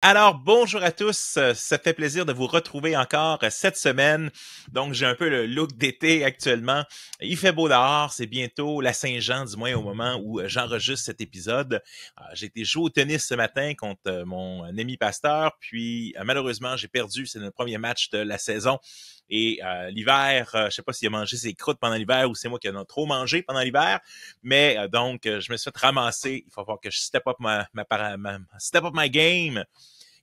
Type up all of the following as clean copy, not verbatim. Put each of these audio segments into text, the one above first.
Alors, bonjour à tous. Ça fait plaisir de vous retrouver encore cette semaine. Donc, j'ai un peu le look d'été actuellement. Il fait beau dehors. C'est bientôt la Saint-Jean, du moins au moment où j'enregistre cet épisode. J'ai été jouer au tennis ce matin contre mon ami Pasteur. Puis, malheureusement, j'ai perdu. C'est le premier match de la saison. Et l'hiver, je sais pas s'il a mangé ses croûtes pendant l'hiver ou c'est moi qui en ai trop mangé pendant l'hiver. Mais donc, je me suis fait ramasser. Il faut voir que je step up step up my game,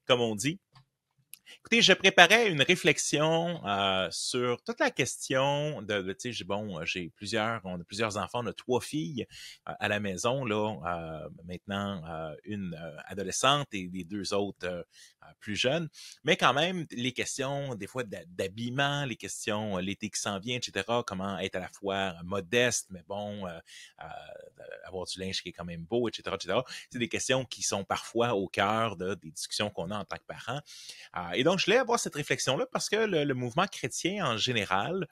comme on dit. Écoutez, je préparais une réflexion sur toute la question tu sais, on a plusieurs enfants, on a 3 filles à la maison, là, maintenant une adolescente et les 2 autres plus jeunes, mais quand même, les questions, des fois, d'habillement, les questions, l'été qui s'en vient, etc., comment être à la fois modeste, mais bon, avoir du linge qui est quand même beau, etc., etc., c'est des questions qui sont parfois au cœur des discussions qu'on a en tant que parents. Et donc, je voulais avoir cette réflexion-là parce que le mouvement chrétien en général,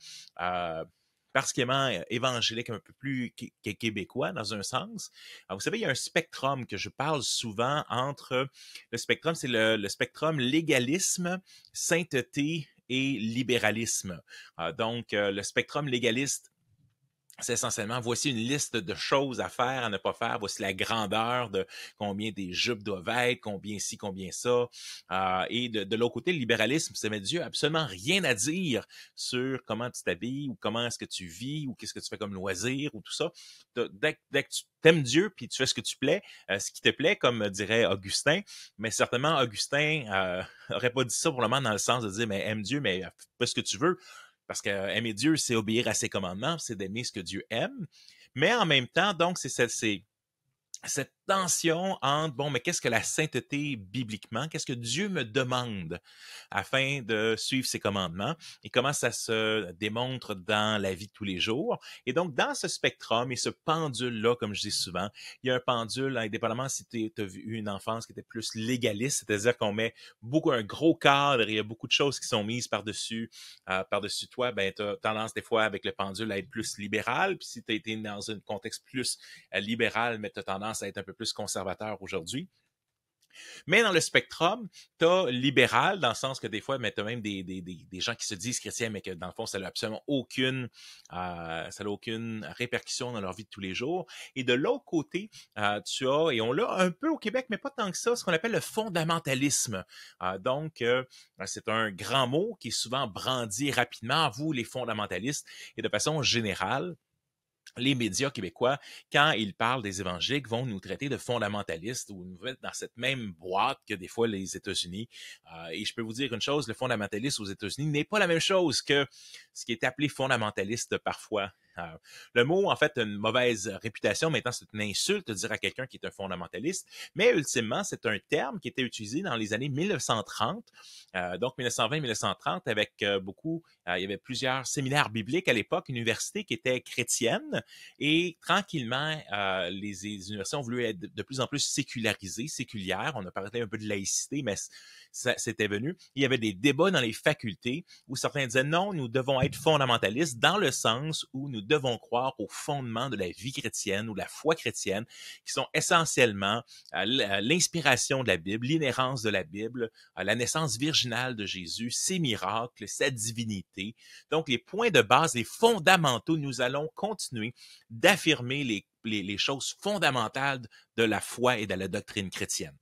particulièrement évangélique, un peu plus québécois dans un sens. Alors, vous savez, il y a un spectrum que je parle souvent entre le spectrum, c'est le spectrum légalisme, sainteté et libéralisme. Donc, le spectrum légaliste, c'est essentiellement, voici une liste de choses à faire, à ne pas faire. Voici la grandeur de combien des jupes doivent être, combien ci, combien ça. Et de l'autre côté, le libéralisme, ça met Dieu absolument rien à dire sur comment tu t'habilles ou comment est-ce que tu vis ou qu'est-ce que tu fais comme loisir ou tout ça. Dès que tu t'aimes Dieu puis tu fais ce qui te plaît, comme dirait Augustin, mais certainement Augustin aurait pas dit ça pour le moment dans le sens de dire, mais aime Dieu, mais fais ce que tu veux. Parce que aimer Dieu, c'est obéir à ses commandements, c'est d'aimer ce que Dieu aime. Mais en même temps, donc, c'est cette tension entre, bon, mais qu'est-ce que la sainteté bibliquement? Qu'est-ce que Dieu me demande afin de suivre ses commandements? Et comment ça se démontre dans la vie de tous les jours? Et donc, dans ce spectrum et ce pendule-là, comme je dis souvent, il y a un pendule, indépendamment si tu as eu une enfance qui était plus légaliste, c'est-à-dire qu'on met un gros cadre et il y a beaucoup de choses qui sont mises par-dessus toi, ben, tu as tendance des fois avec le pendule à être plus libéral. Puis si tu as été dans un contexte plus libéral, mais tu as tendance à être un peu plus conservateur aujourd'hui. Mais dans le spectrum, tu as libéral, dans le sens que des fois, tu as même des gens qui se disent chrétiens, mais que dans le fond, ça n'a absolument aucune répercussion dans leur vie de tous les jours. Et de l'autre côté, tu as, et on l'a un peu au Québec, mais pas tant que ça, ce qu'on appelle le fondamentalisme. Donc, c'est un grand mot qui est souvent brandi rapidement, vous, les fondamentalistes, et de façon générale, les médias québécois, quand ils parlent des évangéliques, vont nous traiter de fondamentalistes ou nous mettre dans cette même boîte que des fois les États-Unis. Et je peux vous dire une chose, le fondamentaliste aux États-Unis n'est pas la même chose que ce qui est appelé fondamentaliste parfois. Le mot, en fait, a une mauvaise réputation. Maintenant, c'est une insulte de dire à quelqu'un qui est un fondamentaliste. Mais ultimement, c'est un terme qui était utilisé dans les années 1930. Donc, 1920-1930, avec il y avait plusieurs séminaires bibliques à l'époque, universités qui étaient chrétiennes. Et tranquillement, les universités ont voulu être de plus en plus séculières. On a parlé un peu de laïcité, mais c'était venu. Il y avait des débats dans les facultés où certains disaient non, nous devons être fondamentalistes dans le sens où nous devons croire aux fondements de la vie chrétienne ou de la foi chrétienne, qui sont essentiellement l'inspiration de la Bible, l'inhérence de la Bible, la naissance virginale de Jésus, ses miracles, sa divinité. Donc, les points de base, les fondamentaux, nous allons continuer d'affirmer les choses fondamentales de la foi et de la doctrine chrétienne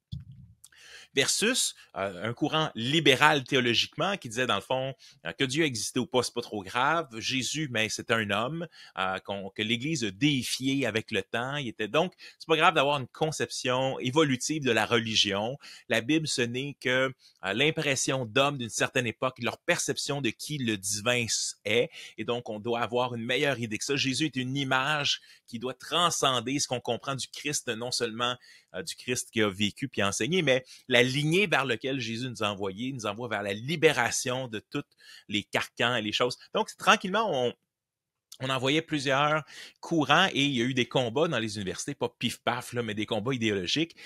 versus un courant libéral théologiquement qui disait dans le fond que Dieu existait ou pas, c'est pas trop grave. Jésus, mais c'est un homme que l'Église a déifié avec le temps. Il était donc, c'est pas grave d'avoir une conception évolutive de la religion. La Bible, ce n'est que l'impression d'hommes d'une certaine époque, leur perception de qui le divin est. Et donc, on doit avoir une meilleure idée que ça. Jésus est une image qui doit transcender ce qu'on comprend du Christ, non seulement du Christ qui a vécu puis enseigné, mais la lignée vers laquelle Jésus nous a envoyés, nous envoie vers la libération de tous les carcans et les choses. Donc, tranquillement, on envoyait plusieurs courants et il y a eu des combats dans les universités, pas pif-paf, là, mais des combats idéologiques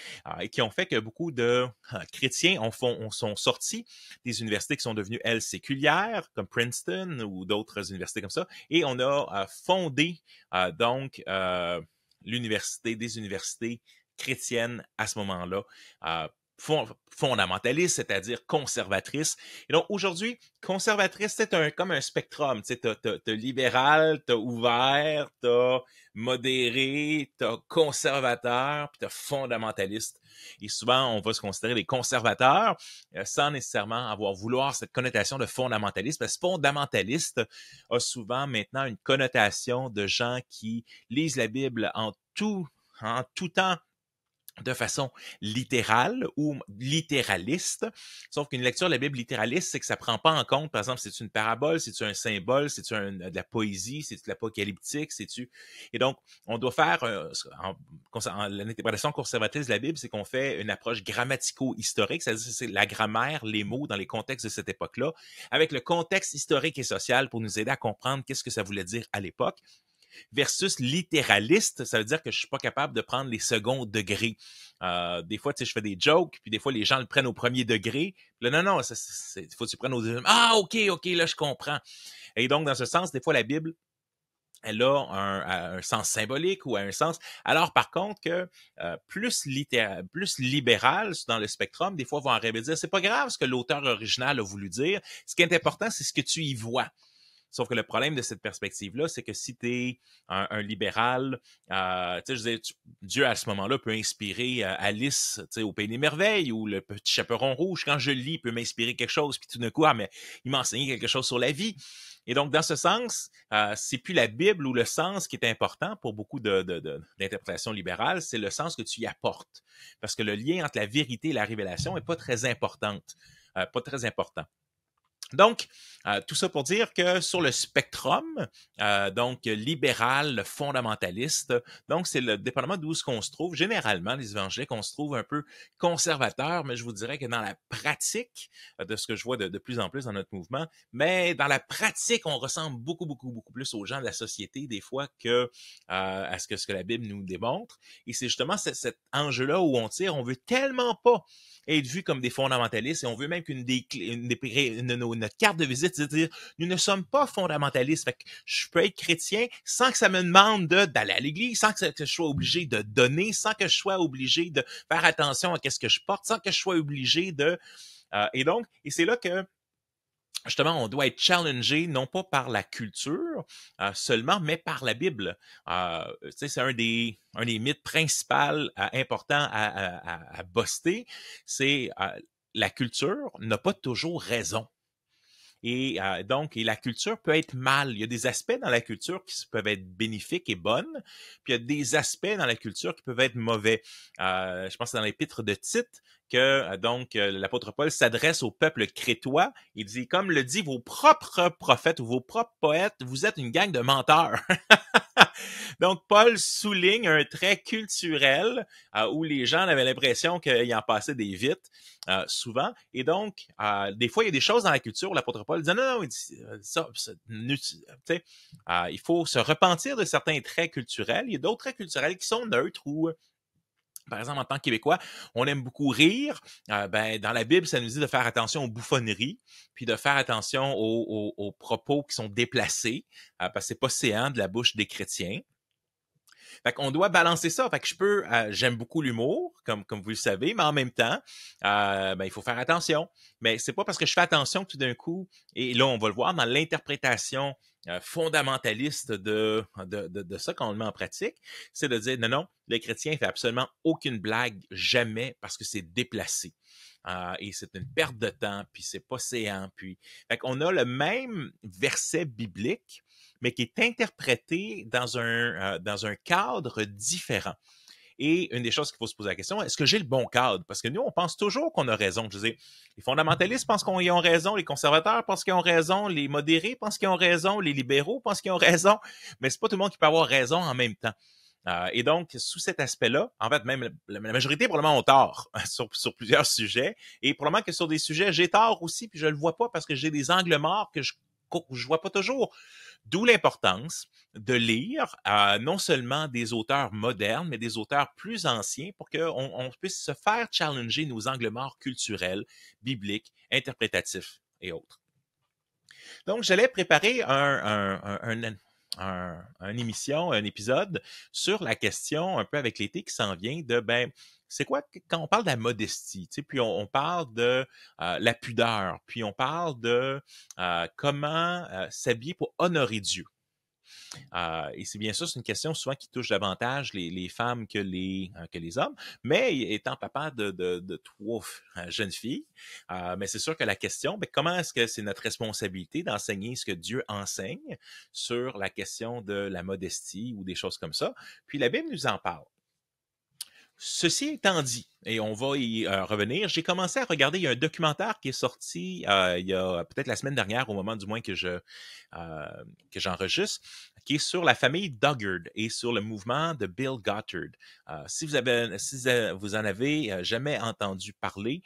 qui ont fait que beaucoup de chrétiens sont sortis des universités qui sont devenues, elles, séculières, comme Princeton ou d'autres universités comme ça, et on a fondé des universités chrétiennes à ce moment-là fondamentaliste, c'est-à-dire conservatrice. Et donc, aujourd'hui, conservatrice, c'est comme un spectrum. Tu sais, t'as libéral, t'as ouvert, t'as modéré, t'as conservateur, puis t'as fondamentaliste. Et souvent, on va se considérer des conservateurs sans nécessairement vouloir cette connotation de fondamentaliste, parce que fondamentaliste a souvent maintenant une connotation de gens qui lisent la Bible en tout temps, de façon littérale ou littéraliste. Sauf qu'une lecture de la Bible littéraliste, c'est que ça prend pas en compte, par exemple, c'est-tu une parabole, c'est-tu un symbole, c'est-tu de la poésie, c'est-tu de l'apocalyptique, c'est-tu... Et donc, on doit faire, l'interprétation conservatrice de la Bible, c'est qu'on fait une approche grammatico-historique, c'est-à-dire c'est la grammaire, les mots dans les contextes de cette époque-là, avec le contexte historique et social pour nous aider à comprendre qu'est-ce que ça voulait dire à l'époque. Versus littéraliste, ça veut dire que je suis pas capable de prendre les seconds degrés. Des fois, tu sais, je fais des jokes, puis des fois, les gens le prennent au premier degré. Puis là, non, il faut que tu prennes au deuxième. Ah, OK, là, je comprends. Et donc, dans ce sens, des fois, la Bible, elle a un sens symbolique ou un sens. Alors, par contre, que plus libéral dans le spectrum, des fois, vont arriver à dire, c'est pas grave ce que l'auteur original a voulu dire. Ce qui est important, c'est ce que tu y vois. Sauf que le problème de cette perspective-là, c'est que si tu es un libéral, tu sais, je disais, Dieu, à ce moment-là, peut inspirer Alice, tu sais, au Pays des Merveilles ou le Petit Chaperon Rouge. Quand je le lis, il peut m'inspirer quelque chose, puis tout d'un coup, mais il m'a enseigné quelque chose sur la vie. Et donc, dans ce sens, c'est plus la Bible ou le sens qui est important pour beaucoup d'interprétations libérales, c'est le sens que tu y apportes. Parce que le lien entre la vérité et la révélation est pas très important. Donc, tout ça pour dire que sur le spectrum, donc libéral, fondamentaliste, donc c'est le dépendamment d'où ce qu'on se trouve. Généralement, les évangéliques, on se trouve un peu conservateurs, mais je vous dirais que dans la pratique, de ce que je vois de plus en plus dans notre mouvement, mais dans la pratique, on ressemble beaucoup plus aux gens de la société des fois que à ce que la Bible nous démontre. Et c'est justement cet enjeu-là où on tire, on veut tellement pas être vu comme des fondamentalistes et on veut même notre carte de visite, c'est-à-dire nous ne sommes pas fondamentalistes. Fait que je peux être chrétien sans que ça me demande d'aller à l'église, sans que je sois obligé de donner, sans que je sois obligé de faire attention à ce que je porte, sans que je sois obligé de... et c'est là que justement, on doit être challengé non pas par la culture seulement, mais par la Bible. Tu sais, c'est un des mythes principaux importants à buster, c'est la culture n'a pas toujours raison. Et donc, la culture peut être mal. Il y a des aspects dans la culture qui peuvent être bénéfiques et bonnes, puis il y a des aspects dans la culture qui peuvent être mauvais. Je pense que c'est dans l'épître de Tite que l'apôtre Paul s'adresse au peuple crétois. Il dit, comme le dit vos propres prophètes ou vos propres poètes, vous êtes une gang de menteurs. Donc, Paul souligne un trait culturel où les gens avaient l'impression qu'il en passait des vites, souvent. Et donc, des fois, il y a des choses dans la culture où l'apôtre Paul dit non, il dit, il faut se repentir de certains traits culturels. Il y a d'autres traits culturels qui sont neutres ou par exemple, en tant que Québécois, on aime beaucoup rire. Dans la Bible, ça nous dit de faire attention aux bouffonneries, puis de faire attention aux propos qui sont déplacés, parce que c'est pas séant de la bouche des chrétiens. Fait qu'on doit balancer ça. Fait que j'aime beaucoup l'humour, comme vous le savez, mais en même temps, il faut faire attention. Mais c'est pas parce que je fais attention que tout d'un coup, et là, on va le voir dans l'interprétation fondamentaliste de ça quand on le met en pratique, c'est de dire non, le chrétien fait absolument aucune blague, jamais, parce que c'est déplacé. Et c'est une perte de temps, puis c'est pas séant. Puis, fait qu'on a le même verset biblique, mais qui est interprété dans un cadre différent. Et une des choses qu'il faut se poser la question, est-ce que j'ai le bon cadre? Parce que nous, on pense toujours qu'on a raison. Je veux dire, les fondamentalistes pensent qu'ils ont raison, les conservateurs pensent qu'ils ont raison, les modérés pensent qu'ils ont raison, les libéraux pensent qu'ils ont raison, mais c'est pas tout le monde qui peut avoir raison en même temps. Et donc, sous cet aspect-là, en fait, même la majorité probablement ont tort sur plusieurs sujets. Et probablement que sur des sujets, j'ai tort aussi, puis je le vois pas parce que j'ai des angles morts que je vois pas toujours. D'où l'importance de lire non seulement des auteurs modernes, mais des auteurs plus anciens pour qu'on puisse se faire challenger nos angles morts culturels, bibliques, interprétatifs et autres. Donc, j'allais préparer une émission, un épisode sur la question, un peu avec l'été qui s'en vient, de c'est quoi quand on parle de la modestie, tu sais, puis on parle de la pudeur, puis on parle de comment s'habiller pour honorer Dieu. Et c'est bien sûr, c'est une question souvent qui touche davantage les femmes que les hommes. Mais étant papa de trois jeunes filles, mais c'est sûr que la question, ben, comment est-ce que c'est notre responsabilité d'enseigner ce que Dieu enseigne sur la question de la modestie ou des choses comme ça? Puis la Bible nous en parle. Ceci étant dit, et on va y revenir, j'ai commencé à regarder, il y a un documentaire qui est sorti il y a peut-être la semaine dernière, au moment du moins que j'enregistre, qui est sur la famille Dugard et sur le mouvement de Bill Gothard. Si vous en avez jamais entendu parler,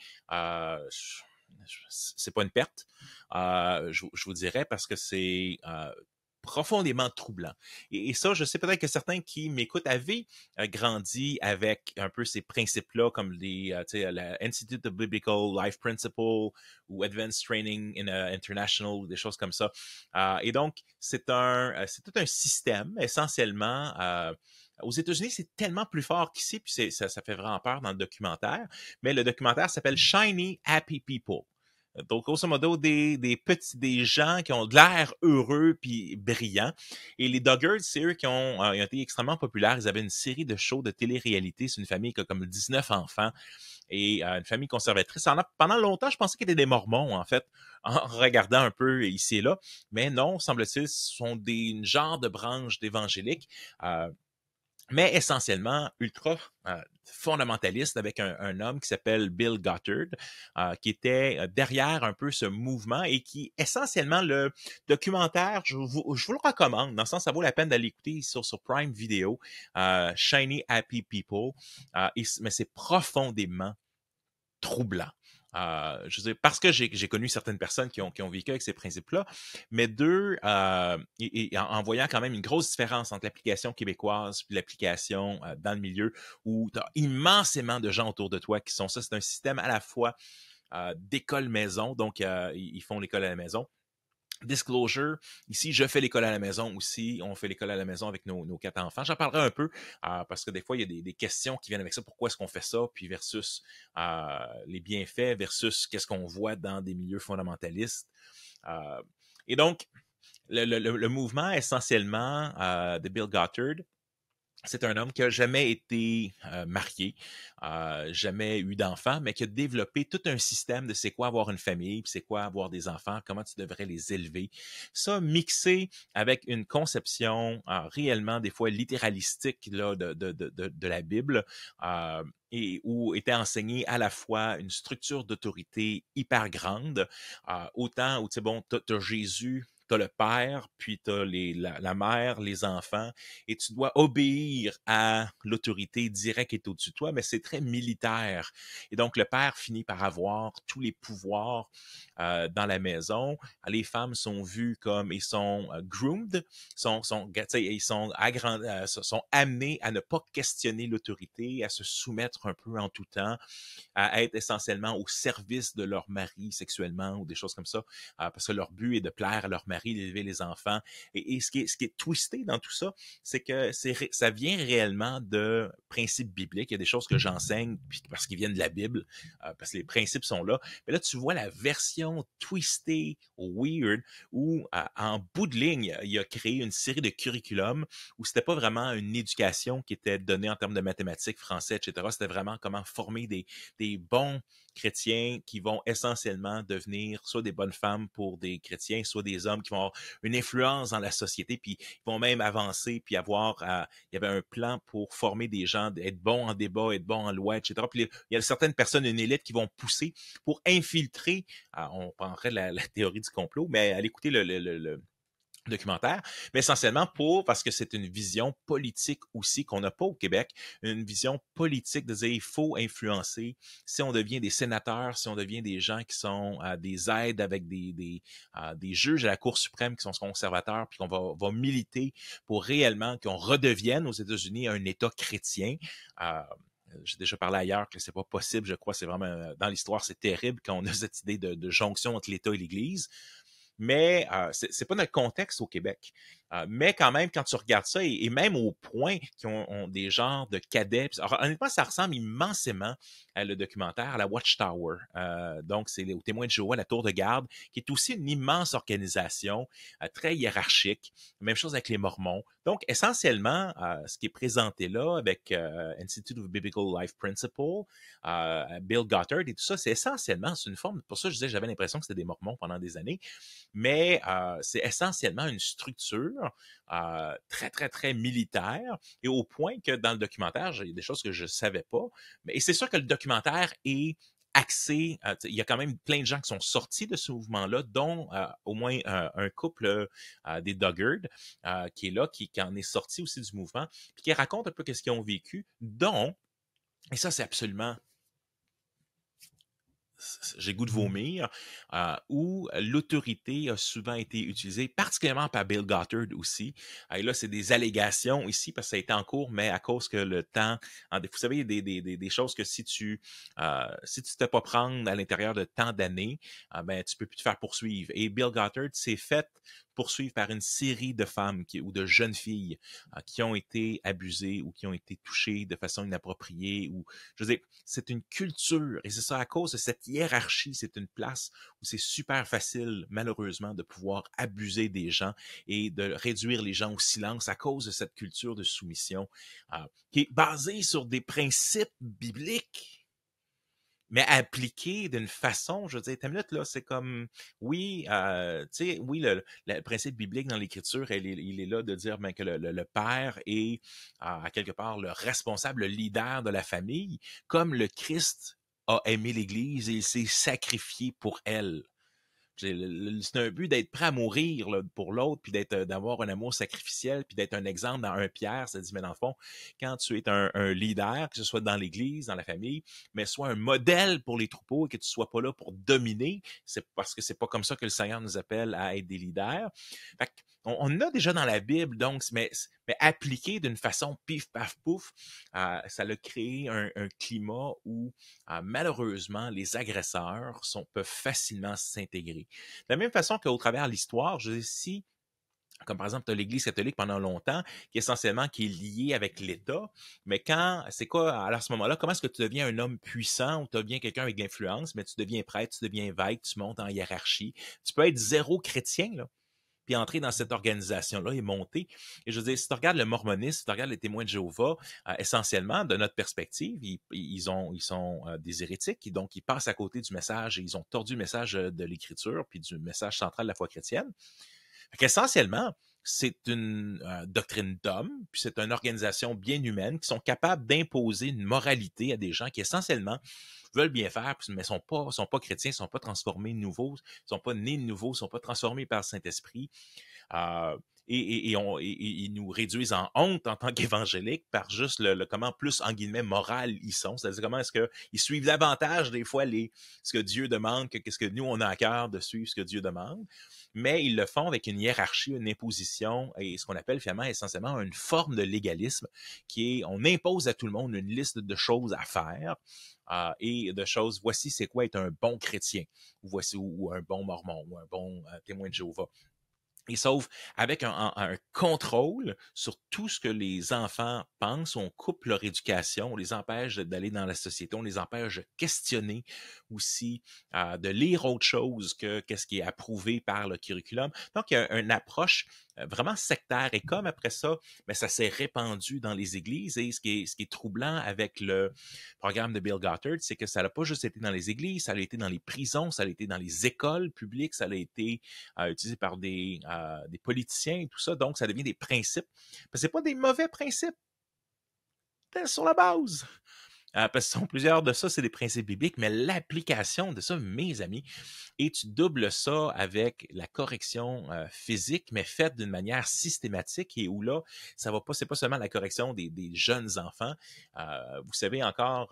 c'est pas une perte, je vous dirais, parce que c'est profondément troublant. Et ça, je sais peut-être que certains qui m'écoutent avaient grandi avec un peu ces principes-là, comme la Institute of Biblical Life Principle ou Advanced Training International, ou des choses comme ça. Et donc, c'est tout un système, essentiellement. Aux États-Unis, c'est tellement plus fort qu'ici, puis ça fait vraiment peur dans le documentaire. Mais le documentaire s'appelle Shiny Happy People. Donc, grosso modo, des gens qui ont de l'air heureux puis brillants. Et les Duggards, c'est eux qui ont été extrêmement populaires. Ils avaient une série de shows de télé-réalité. C'est une famille qui a comme 19 enfants et une famille conservatrice. Pendant longtemps, je pensais qu'ils étaient des Mormons, en fait, en regardant un peu ici et là. Mais non, semble-t-il, ce sont une genre de branche d'évangéliques. Mais essentiellement ultra fondamentaliste avec un homme qui s'appelle Bill Gothard, qui était derrière un peu ce mouvement et qui, essentiellement, le documentaire, je vous le recommande, dans le sens ça vaut la peine d'aller écouter sur Prime Video, Shiny Happy People, mais c'est profondément troublant. Je veux dire, parce que j'ai connu certaines personnes qui ont vécu avec ces principes-là, mais et en voyant quand même une grosse différence entre l'application québécoise et l'application dans le milieu où tu as immensément de gens autour de toi qui sont ça. C'est un système à la fois d'école maison, donc ils font l'école à la maison. Disclosure, ici, je fais l'école à la maison aussi. On fait l'école à la maison avec nos 4 enfants. J'en parlerai un peu parce que des fois, il y a des questions qui viennent avec ça. Pourquoi est-ce qu'on fait ça? Puis versus les bienfaits versus qu'est-ce qu'on voit dans des milieux fondamentalistes. Et donc, le mouvement essentiellement de Bill Gothard, c'est un homme qui n'a jamais été marié, jamais eu d'enfants, mais qui a développé tout un système de c'est quoi avoir une famille, puis c'est quoi avoir des enfants, comment tu devrais les élever. Ça mixé avec une conception réellement des fois littéralistique là, de la Bible, et où était enseignée à la fois une structure d'autorité hyper grande, autant où tu sais bon, t'as Jésus, t'as le père, puis t'as la mère, les enfants, et tu dois obéir à l'autorité directe qui est au-dessus de toi, mais c'est très militaire. Et donc, le père finit par avoir tous les pouvoirs dans la maison. Les femmes sont vues comme, ils sont groomed, ils sont amenés à ne pas questionner l'autorité, à se soumettre un peu en tout temps, à être essentiellement au service de leur mari sexuellement ou des choses comme ça, parce que leur but est de plaire à leur mari, d'élever les enfants. Et ce qui est twisté dans tout ça, c'est que ça vient réellement de principes bibliques. Il y a des choses que j'enseigne parce qu'ils viennent de la Bible, parce que les principes sont là. Mais là, tu vois la version twistée, weird, où en bout de ligne, il a créé une série de curriculums où c'était pas vraiment une éducation qui était donnée en termes de mathématiques, français, etc. C'était vraiment comment former des bons chrétiens qui vont essentiellement devenir soit des bonnes femmes pour des chrétiens, soit des hommes qui vont avoir une influence dans la société, puis ils vont même avancer, puis il y avait un plan pour former des gens, être bons en débat, être bons en loi, etc. Puis il y a certaines personnes, une élite, qui vont pousser pour infiltrer, on prendrait la théorie du complot, mais allez écouter le documentaire, mais essentiellement parce que c'est une vision politique aussi qu'on n'a pas au Québec, une vision politique de dire il faut influencer, si on devient des sénateurs, si on devient des gens qui sont des aides avec des juges à la Cour suprême qui sont conservateurs, puis qu'on va militer pour réellement qu'on redevienne aux États-Unis un État chrétien. J'ai déjà parlé ailleurs que c'est pas possible, je crois, c'est vraiment, dans l'histoire, c'est terrible quand on a cette idée de jonction entre l'État et l'Église. Mais c'est pas notre contexte au Québec. Mais quand même, quand tu regardes ça, et même au point qu'ils ont des genres de cadets, alors, honnêtement, ça ressemble immensément à le documentaire, à la Watchtower. Donc, c'est au témoin de Jéhovah, la tour de garde, qui est aussi une immense organisation, très hiérarchique. Même chose avec les Mormons. Donc, essentiellement, ce qui est présenté là avec Institute of Biblical Life Principle, Bill Gothard et tout ça, c'est une forme, pour ça je disais, j'avais l'impression que c'était des Mormons pendant des années, mais c'est essentiellement une structure très, très, très militaire, et au point que dans le documentaire, il y a des choses que je ne savais pas, mais c'est sûr que le documentaire est axé, il y a quand même plein de gens qui sont sortis de ce mouvement-là, dont au moins un couple des Duggard, qui est là, qui en est sorti aussi du mouvement, puis qui raconte un peu ce qu'ils ont vécu, dont, et ça c'est absolument, j'ai goût de vomir, où l'autorité a souvent été utilisée, particulièrement par Bill Gothard aussi. Et là, c'est des allégations ici, parce que ça a été en cours, mais à cause que le temps, vous savez, il y a des choses que si tu ne te fais pas prendre à l'intérieur de tant d'années, ben, tu peux plus te faire poursuivre. Et Bill Gothard s'est fait poursuivre par une série de femmes ou de jeunes filles qui ont été abusées ou qui ont été touchées de façon inappropriée. Ou, je veux dire, c'est une culture, et c'est ça à cause de cette hiérarchie. C'est une place où c'est super facile, malheureusement, de pouvoir abuser des gens et de réduire les gens au silence à cause de cette culture de soumission qui est basée sur des principes bibliques, mais appliqué d'une façon, je veux dire, ta minute, là, c'est comme, oui, tu sais, oui, le principe biblique dans l'Écriture, il est là de dire ben, que le père est, à quelque part, le responsable, le leader de la famille, comme le Christ a aimé l'Église et il s'est sacrifié pour elle. C'est un but d'être prêt à mourir là, pour l'autre, puis d'avoir un amour sacrificiel, puis d'être un exemple dans 1 Pierre. Ça dit, mais dans le fond, quand tu es un leader, que ce soit dans l'Église, dans la famille, mais sois un modèle pour les troupeaux et que tu ne sois pas là pour dominer, c'est parce que c'est pas comme ça que le Seigneur nous appelle à être des leaders. Fait on a déjà dans la Bible, donc, mais appliqué d'une façon pif, paf, pouf, ça a créé un climat où malheureusement, les agresseurs peuvent facilement s'intégrer. De la même façon qu'au travers de l'histoire, je dis si, comme par exemple, tu as l'Église catholique pendant longtemps, qui est liée avec l'État, mais c'est quoi, à ce moment-là, comment est-ce que tu deviens un homme puissant ou tu deviens quelqu'un avec de l'influence, mais tu deviens prêtre, tu deviens évêque, tu montes en hiérarchie. Tu peux être zéro chrétien, là, puis entrer dans cette organisation-là et monter. Et je veux dire, si tu regardes le mormonisme, si tu regardes les témoins de Jéhovah, essentiellement, de notre perspective, ils sont des hérétiques, donc ils passent à côté du message et ils ont tordu le message de l'Écriture puis du message central de la foi chrétienne. Essentiellement, c'est une doctrine d'homme, puis c'est une organisation bien humaine qui sont capables d'imposer une moralité à des gens qui essentiellement veulent bien faire, mais sont pas chrétiens, sont pas transformés nouveaux, sont pas nés de nouveau, sont pas transformés par le Saint-Esprit. Euh, et ils nous réduisent en honte en tant qu'évangéliques par juste le comment plus, en guillemets, moral ils sont. C'est-à-dire comment est-ce qu'ils suivent davantage des fois ce que Dieu demande que qu'est-ce que nous, on a à cœur de suivre ce que Dieu demande. Mais ils le font avec une hiérarchie, une imposition et ce qu'on appelle finalement essentiellement une forme de légalisme qui est, on impose à tout le monde une liste de choses à faire et de choses, voici c'est quoi être un bon chrétien, ou un bon mormon, ou un bon témoin de Jéhovah. Et sauf avec un contrôle sur tout ce que les enfants pensent, on coupe leur éducation, on les empêche d'aller dans la société, on les empêche de questionner aussi, de lire autre chose que qu'est-ce qui est approuvé par le curriculum. Donc, il y a une approche vraiment sectaire. Et comme après ça, mais ça s'est répandu dans les églises. Et ce qui est troublant avec le programme de Bill Gothard, c'est que ça n'a pas juste été dans les églises, ça a été dans les prisons, ça a été dans les écoles publiques, ça a été utilisé par des politiciens et tout ça. Donc, ça devient des principes. Ce n'est pas des mauvais principes. C'est sur la base. Parce que plusieurs de ça, c'est des principes bibliques, mais l'application de ça, mes amis, et tu doubles ça avec la correction physique, mais faite d'une manière systématique et où là, ça va pas, c'est pas seulement la correction des jeunes enfants. Vous savez encore,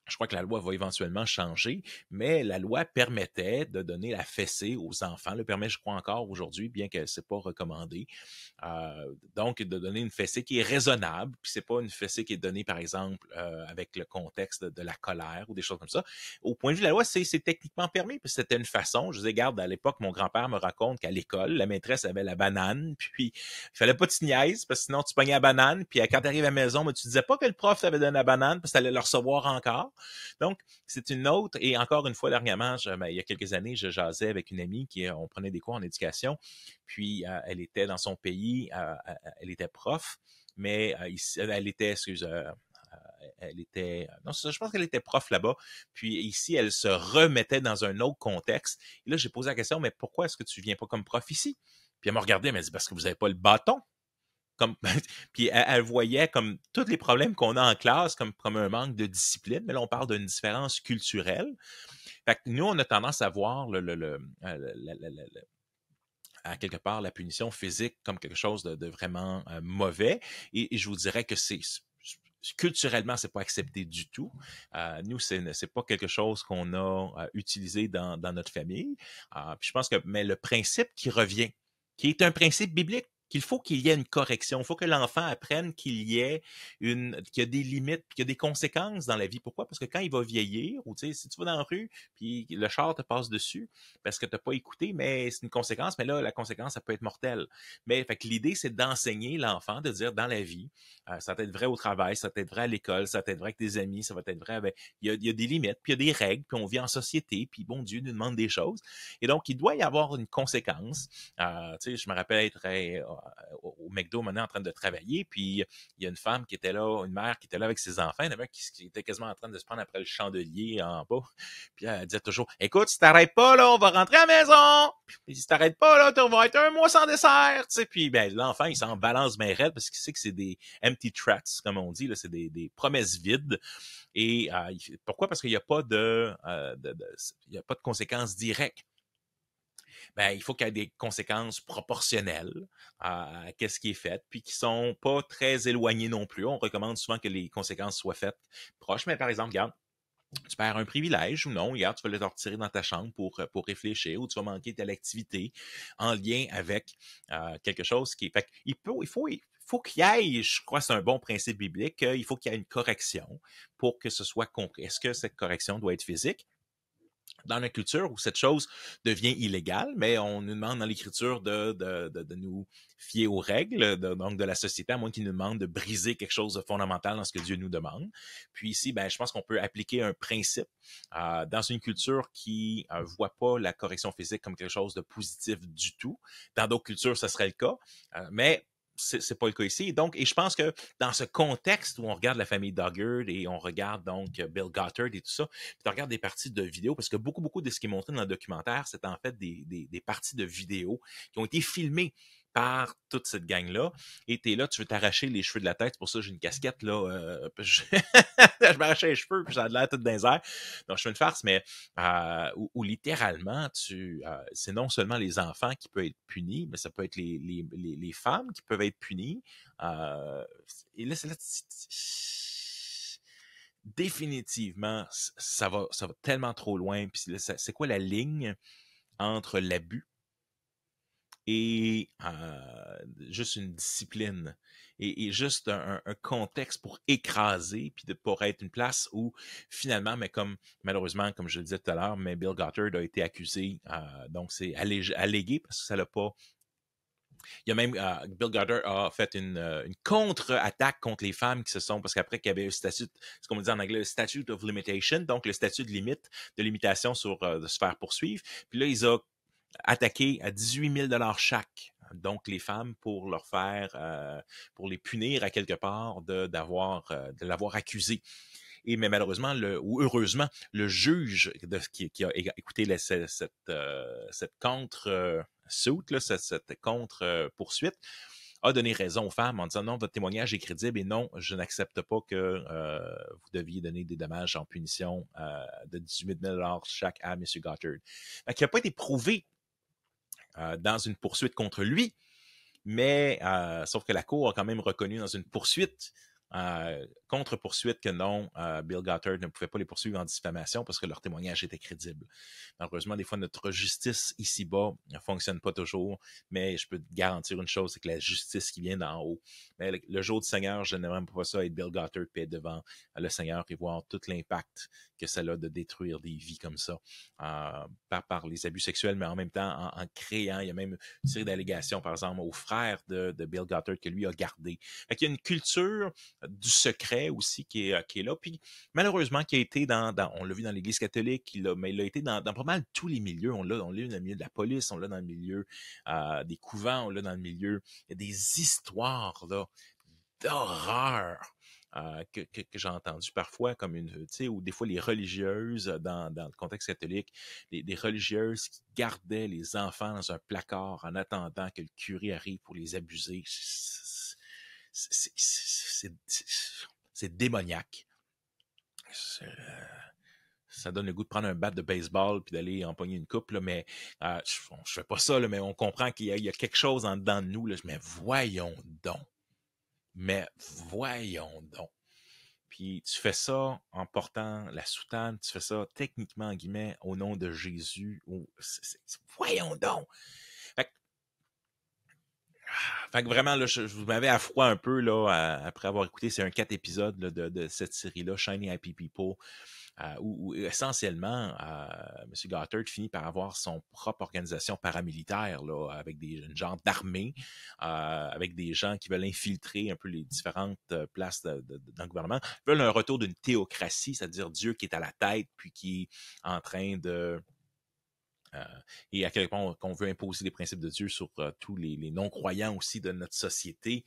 Je crois que la loi va éventuellement changer, mais la loi permettait de donner la fessée aux enfants, le permet, je crois, encore aujourd'hui, bien que c'est pas recommandé. Donc, de donner une fessée qui est raisonnable, puis c'est pas une fessée qui est donnée, par exemple, avec le contexte de la colère ou des choses comme ça. Au point de vue de la loi, c'est techniquement permis, puis c'était une façon. Je vous ai garde à l'époque, mon grand-père me raconte qu'à l'école, la maîtresse avait la banane, puis il fallait pas que tu niaises, parce que sinon tu pognais la banane, puis quand tu arrives à la maison, mais tu disais pas que le prof t'avait donné la banane, parce que tu allais le recevoir encore. Donc, c'est une autre, et encore une fois, dernièrement, il y a quelques années, je jasais avec une amie on prenait des cours en éducation, puis elle était dans son pays, elle était prof, mais ici, elle était, non, je pense qu'elle était prof là-bas, puis ici, elle se remettait dans un autre contexte. Et là, j'ai posé la question, mais pourquoi est-ce que tu viens pas comme prof ici? Puis elle m'a regardé, elle m'a dit, parce que vous n'avez pas le bâton. Comme, puis elle voyait comme tous les problèmes qu'on a en classe comme un manque de discipline, mais là, on parle d'une différence culturelle. Fait que nous, on a tendance à voir à quelque part la punition physique comme quelque chose de vraiment mauvais. Et je vous dirais que culturellement, c'est pas accepté du tout. Nous, c'est pas quelque chose qu'on a utilisé dans notre famille. Puis je pense que, mais le principe qui revient, qui est un principe biblique, qu'il faut qu'il y ait une correction. Il faut que l'enfant apprenne qu'il y a des limites, qu'il y a des conséquences dans la vie. Pourquoi? Parce que quand il va vieillir, ou tu sais, si tu vas dans la rue, puis le char te passe dessus, parce que tu n'as pas écouté, mais c'est une conséquence, mais là, la conséquence, ça peut être mortelle. Mais fait que l'idée, c'est d'enseigner l'enfant, de dire dans la vie, ça va être vrai au travail, ça va être vrai à l'école, ça va être vrai avec tes amis, ça va être vrai avec... Il y a des limites, puis il y a des règles, puis on vit en société, puis bon Dieu nous demande des choses. Et donc, il doit y avoir une conséquence. Tu sais, je me rappelle être au McDo maintenant en train de travailler, puis il y a une femme qui était là, une mère qui était là avec ses enfants, il y en avait qui était quasiment en train de se prendre après le chandelier en bas. Puis elle disait toujours, écoute, si t'arrêtes pas, là, on va rentrer à la maison. Puis si t'arrêtes pas, là, tu vas être un mois sans dessert. Tu sais, puis ben, l'enfant, il s'en balance bien raide parce qu'il sait que c'est des empty threats, comme on dit, là, c'est des promesses vides. Et pourquoi? Parce qu'il n'y a pas il y a pas de conséquences directes. Ben, il faut qu'il y ait des conséquences proportionnelles à ce qui est fait, puis qui sont pas très éloignées non plus. On recommande souvent que les conséquences soient faites proches, mais par exemple, regarde, tu perds un privilège ou non, regarde, tu vas le retirer dans ta chambre pour réfléchir, ou tu vas manquer telle activité en lien avec quelque chose qui est... Fait il faut qu'il y ait, je crois que c'est un bon principe biblique, il faut qu'il y ait une correction pour que ce soit compris. Est-ce que cette correction doit être physique? Dans la culture où cette chose devient illégale, mais on nous demande dans l'écriture de nous fier aux règles, donc de la société, à moins qu'il nous demande de briser quelque chose de fondamental dans ce que Dieu nous demande. Puis ici, ben, je pense qu'on peut appliquer un principe dans une culture qui voit pas la correction physique comme quelque chose de positif du tout. Dans d'autres cultures, ce serait le cas, mais c'est pas le cas ici. Donc, et je pense que dans ce contexte où on regarde la famille Doggard et on regarde donc Bill Gothard et tout ça, puis tu regardes des parties de vidéos, parce que beaucoup de ce qui est montré dans le documentaire, c'est en fait des parties de vidéos qui ont été filmées par toute cette gang-là. Et t'es là, tu veux t'arracher les cheveux de la tête. C'est pour ça que j'ai une casquette, là. Je m'arrachais les cheveux, puis ça a l'air tout dans les airs. Donc, je fais une farce, mais où littéralement, c'est non seulement les enfants qui peuvent être punis, mais ça peut être les femmes qui peuvent être punies. Et là, c'est là... Définitivement, ça va tellement trop loin. Puis c'est quoi la ligne entre l'abus et juste une discipline et juste un contexte pour écraser puis pour être une place où finalement, mais comme malheureusement, comme je le disais tout à l'heure, mais Bill Gothard a été accusé, donc c'est allégué parce que ça l'a pas. Il y a même Bill Gothard a fait une contre-attaque contre les femmes qui se sont, parce qu'après qu'il y avait un statut, ce qu'on dit en anglais, le statute of limitation, donc le statut de limitation sur de se faire poursuivre. Puis là, ils ont attaqué à 18 000 chaque. Donc, les femmes pour leur faire, pour les punir à quelque part de l'avoir accusé. Et mais malheureusement, ou heureusement, le juge qui a écouté cette contre-suit, cette contre-poursuite, a donné raison aux femmes en disant non, votre témoignage est crédible et non, je n'accepte pas que vous deviez donner des dommages en punition de 18 000 chaque à M. Gothard. Donc, il n'a pas été prouvé dans une poursuite contre lui, mais sauf que la Cour a quand même reconnu dans une poursuite contre-poursuite que non, Bill Gothard ne pouvait pas les poursuivre en diffamation parce que leur témoignage était crédible. Malheureusement, des fois, notre justice ici-bas ne fonctionne pas toujours, mais je peux te garantir une chose, c'est que la justice qui vient d'en haut. Mais le jour du Seigneur, je n'aimerais pas ça être Bill Gothard et être devant le Seigneur et voir tout l'impact que ça a de détruire des vies comme ça par les abus sexuels, mais en même temps en créant, il y a même une série d'allégations, par exemple, au frère de Bill Gothard que lui a gardé. Fait qu'il y a une culture du secret aussi qui est là, puis malheureusement qui a été on l'a vu dans l'Église catholique, mais il a été dans pas mal tous les milieux. On l'a dans le milieu de la police, on l'a dans le milieu des couvents, on l'a dans le milieu. Il y a des histoires là d'horreur que j'ai entendu parfois comme ou des fois les religieuses dans le contexte catholique, des religieuses qui gardaient les enfants dans un placard en attendant que le curé arrive pour les abuser. C'est démoniaque. Ça donne le goût de prendre un bat de baseball puis d'aller empoigner une coupe, là, mais je fais pas ça, là, mais on comprend qu'il y a quelque chose en dedans de nous. Là, mais voyons donc. Puis tu fais ça en portant la soutane, tu fais ça techniquement, en guillemets, au nom de Jésus. Voyons donc! Fait que vraiment, là, je vous m'avais à froid un peu là, après avoir écouté, c'est un 4 épisodes là, de cette série-là, Shiny Happy People, où essentiellement, M. Gothard finit par avoir son propre organisation paramilitaire là, avec une genre d'armée, avec des gens qui veulent infiltrer un peu les différentes places dans le gouvernement, veulent un retour d'une théocratie, c'est-à-dire Dieu qui est à la tête, puis qui est en train de... et à quel point qu'on veut imposer les principes de Dieu sur tous les non-croyants aussi de notre société.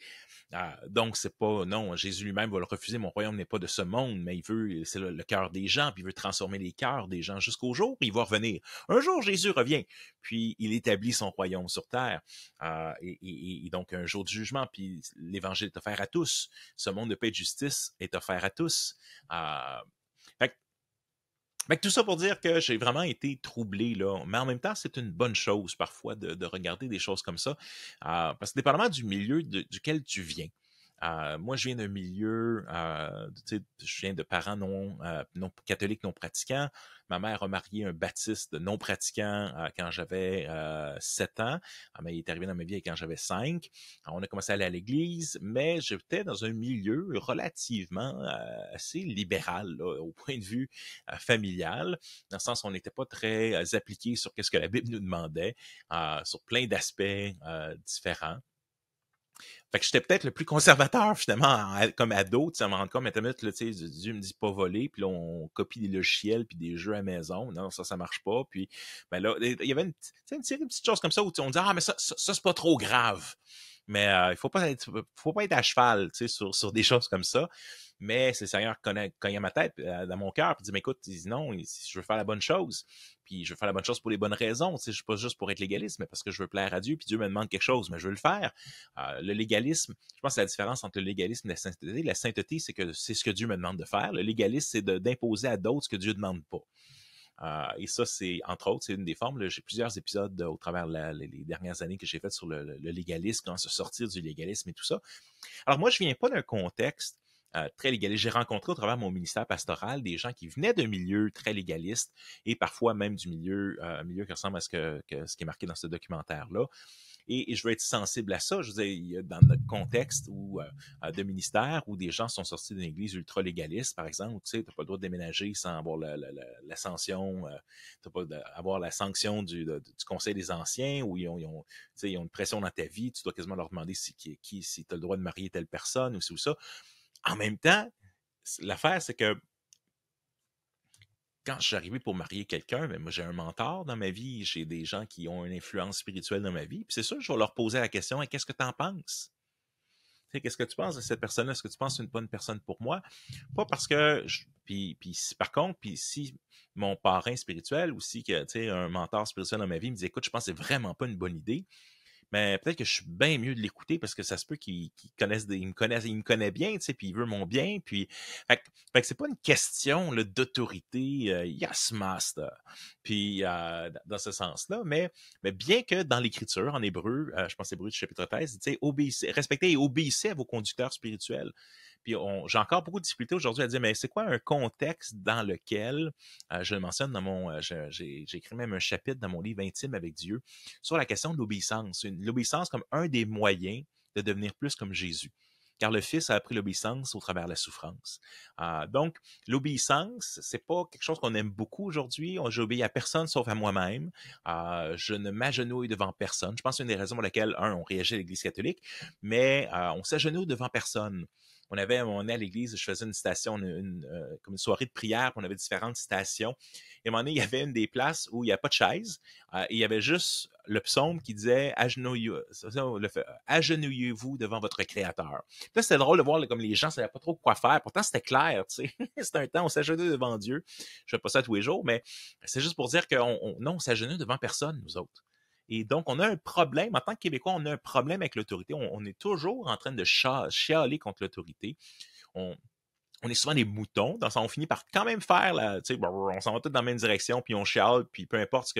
Donc, c'est pas... Non, Jésus lui-même va le refuser. Mon royaume n'est pas de ce monde, mais c'est le cœur des gens, puis il veut transformer les cœurs des gens jusqu'au jour où il va revenir. Un jour, Jésus revient, puis il établit son royaume sur terre. Et donc, un jour du jugement, puis l'Évangile est offert à tous. Ce monde de paix et de justice est offert à tous. Fait que tout ça pour dire que j'ai vraiment été troublé, là. Mais en même temps, c'est une bonne chose parfois de regarder des choses comme ça. Parce que dépendamment du milieu duquel tu viens. Moi, je viens d'un milieu, je viens de parents non catholiques, non pratiquants. Ma mère a marié un baptiste non pratiquant quand j'avais 7 ans. Mais il est arrivé dans ma vie quand j'avais 5. On a commencé à aller à l'église, mais j'étais dans un milieu relativement assez libéral là, au point de vue familial, dans le sens où on n'était pas très appliqué sur ce que la Bible nous demandait, sur plein d'aspects différents. Fait que j'étais peut-être le plus conservateur, finalement, comme ado, tu sais, à me rendre compte, mais là, tu sais, Dieu me dit pas voler, puis là, on copie des logiciels puis des jeux à maison. Non, ça marche pas. Puis, ben là, il y avait une série de petites choses comme ça où on dit, mais ça c'est pas trop grave. Mais il faut pas être à cheval, tu sais, sur des choses comme ça. Mais c'est le Seigneur qui cogne à ma tête, dans mon cœur, puis dit, mais écoute, non, je veux faire la bonne chose. Puis je veux faire la bonne chose pour les bonnes raisons. Tu sais, je suis pas juste pour être légaliste, mais parce que je veux plaire à Dieu, puis Dieu me demande quelque chose, mais je veux le faire. Le légalisme, je pense que la différence entre le légalisme et la sainteté. La sainteté, c'est que c'est ce que Dieu me demande de faire. Le légalisme, c'est d'imposer à d'autres ce que Dieu ne demande pas. Et ça, c'est, entre autres, c'est une des formes. Là, j'ai plusieurs épisodes au travers les dernières années que j'ai fait sur le légalisme, comment se sortir du légalisme et tout ça. Alors moi, je viens pas d'un contexte très légaliste. J'ai rencontré au travers de mon ministère pastoral des gens qui venaient d'un milieu très légaliste et parfois même du milieu qui ressemble à ce qui est marqué dans ce documentaire-là. Et je veux être sensible à ça. Je veux dire, dans notre contexte de ministère où des gens sont sortis d'une église ultra-légaliste, par exemple, où tu sais, tu n'as pas le droit de déménager sans avoir l'ascension, tu n'as pas avoir la sanction du Conseil des anciens, où ils ont une pression dans ta vie, tu dois quasiment leur demander si tu as le droit de marier telle personne ou ci ou ça. En même temps, l'affaire, c'est que quand je suis arrivé pour marier quelqu'un, moi j'ai un mentor dans ma vie, j'ai des gens qui ont une influence spirituelle dans ma vie, puis c'est sûr, je vais leur poser la question, qu'est-ce que tu en penses? Qu'est-ce que tu penses de cette personne-là? Est-ce que tu penses que c'est une bonne personne pour moi? Pas parce que... par contre, si mon parrain spirituel ou si un mentor spirituel dans ma vie me dit, écoute, je pense que c'est vraiment pas une bonne idée, mais peut-être que je suis bien mieux de l'écouter parce que ça se peut qu'il me connaît bien, tu sais, puis il veut mon bien, puis fait que c'est pas une question là, d'autorité, yes master, puis dans ce sens-là, mais bien que dans l'Écriture, en hébreu, je pense Hébreu du chapitre 13, tu sais, respectez et obéissez à vos conducteurs spirituels. Puis j'ai encore beaucoup de difficultés aujourd'hui à dire, mais c'est quoi un contexte dans lequel, je le mentionne dans j'ai écrit même un chapitre dans mon livre Intime avec Dieu sur la question de l'obéissance. L'obéissance comme un des moyens de devenir plus comme Jésus. Car le Fils a appris l'obéissance au travers de la souffrance. Donc, l'obéissance, c'est pas quelque chose qu'on aime beaucoup aujourd'hui. J'obéis à personne sauf à moi-même. Je ne m'agenouille devant personne. Je pense que c'est une des raisons pour lesquelles, on réagit à l'Église catholique, mais on s'agenouille devant personne. On est à l'église, je faisais une citation, comme une soirée de prière, puis on avait différentes citations. Et à un moment donné, il y avait une des places où il n'y a pas de chaise, et il y avait juste le psaume qui disait agenouillez-vous devant votre Créateur. Puis là, c'était drôle de voir comme les gens ne savaient pas trop quoi faire. Pourtant, c'était clair, tu sais. C'était un temps où on s'agenouille devant Dieu. Je ne fais pas ça tous les jours, mais c'est juste pour dire non, on s'agenouille devant personne, nous autres. Et donc, on a un problème, en tant que Québécois, on a un problème avec l'autorité. On est toujours en train de chialer contre l'autorité. On, on est souvent des moutons, dans le sens, on finit par quand même faire on s'en va tous dans la même direction, puis on chiale, puis peu importe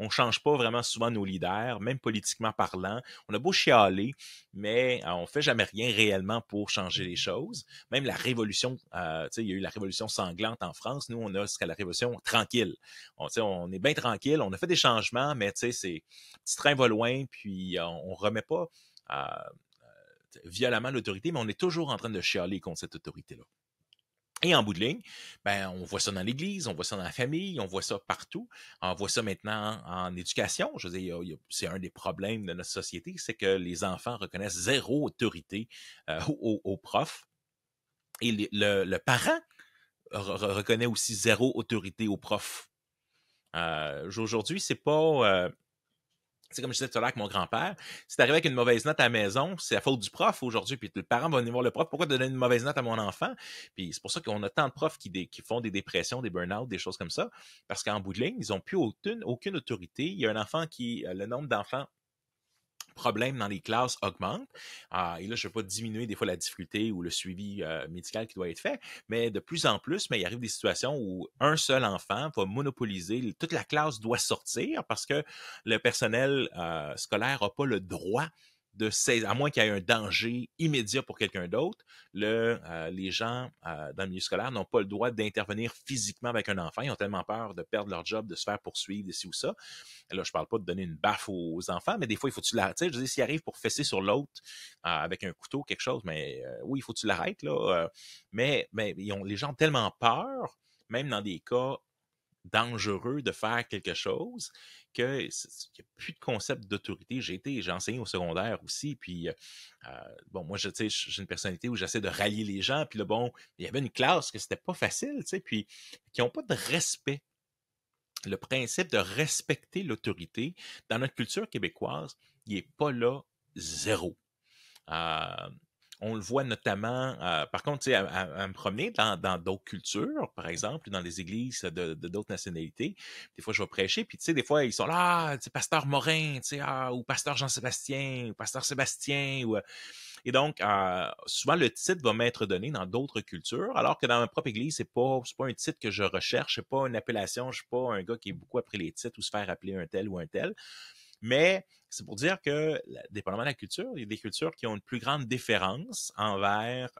on change pas vraiment souvent nos leaders, même politiquement parlant. On a beau chialer, mais on fait jamais rien réellement pour changer les choses. Même la révolution, il y a eu la révolution sanglante en France. Nous, on a ce qu'à la révolution tranquille. On est bien tranquille, on a fait des changements, mais c'est petit train va loin, puis on remet pas violemment l'autorité, mais on est toujours en train de chialer contre cette autorité-là. Et en bout de ligne, on voit ça dans l'Église, on voit ça dans la famille, on voit ça partout. On voit ça maintenant en éducation. Je veux dire, c'est un des problèmes de notre société, c'est que les enfants reconnaissent zéro autorité aux profs. Et le parent reconnaît aussi zéro autorité aux profs. Aujourd'hui, c'est pas... c'est comme je disais tout à l'heure avec mon grand-père, si t'arrives avec une mauvaise note à la maison, c'est la faute du prof aujourd'hui, puis le parent va venir voir le prof, pourquoi donner une mauvaise note à mon enfant? Puis c'est pour ça qu'on a tant de profs qui font des dépressions, des burn-out, des choses comme ça, parce qu'en bout de ligne, ils n'ont plus aucune autorité. Il y a un enfant le nombre d'enfants problème dans les classes augmente. Et là, je ne veux pas diminuer des fois la difficulté ou le suivi médical qui doit être fait, mais de plus en plus, mais il arrive des situations où un seul enfant va monopoliser, toute la classe doit sortir parce que le personnel scolaire n'a pas le droit à moins qu'il y ait un danger immédiat pour quelqu'un d'autre, les gens dans le milieu scolaire n'ont pas le droit d'intervenir physiquement avec un enfant. Ils ont tellement peur de perdre leur job, de se faire poursuivre, de ci ou ça. Là, je parle pas de donner une baffe aux enfants, mais des fois, il faut que tu l'arrêtes. Je veux dire, s'il arrive pour fesser sur l'autre avec un couteau, quelque chose, mais oui, il faut que tu l'arrêtes. Là, mais les gens ont tellement peur, même dans des cas dangereux de faire quelque chose, qu'il n'y a plus de concept d'autorité. J'ai enseigné au secondaire aussi, puis moi, j'ai une personnalité où j'essaie de rallier les gens, puis là, il y avait une classe que c'était pas facile, puis qui n'ont pas de respect. Le principe de respecter l'autorité, dans notre culture québécoise, il n'est pas là zéro. On le voit notamment, par contre, à me promener dans d'autres cultures, par exemple, dans des églises de d'autres nationalités. Des fois, je vais prêcher, puis des fois, ils sont là, pasteur Morin, ou pasteur Jean-Sébastien, ou pasteur Sébastien, et donc, souvent, le titre va m'être donné dans d'autres cultures, alors que dans ma propre église, c'est pas un titre que je recherche, c'est pas une appellation, je suis pas un gars qui est beaucoup après les titres ou se faire appeler un tel ou un tel. Mais c'est pour dire que, dépendamment de la culture, il y a des cultures qui ont une plus grande déférence envers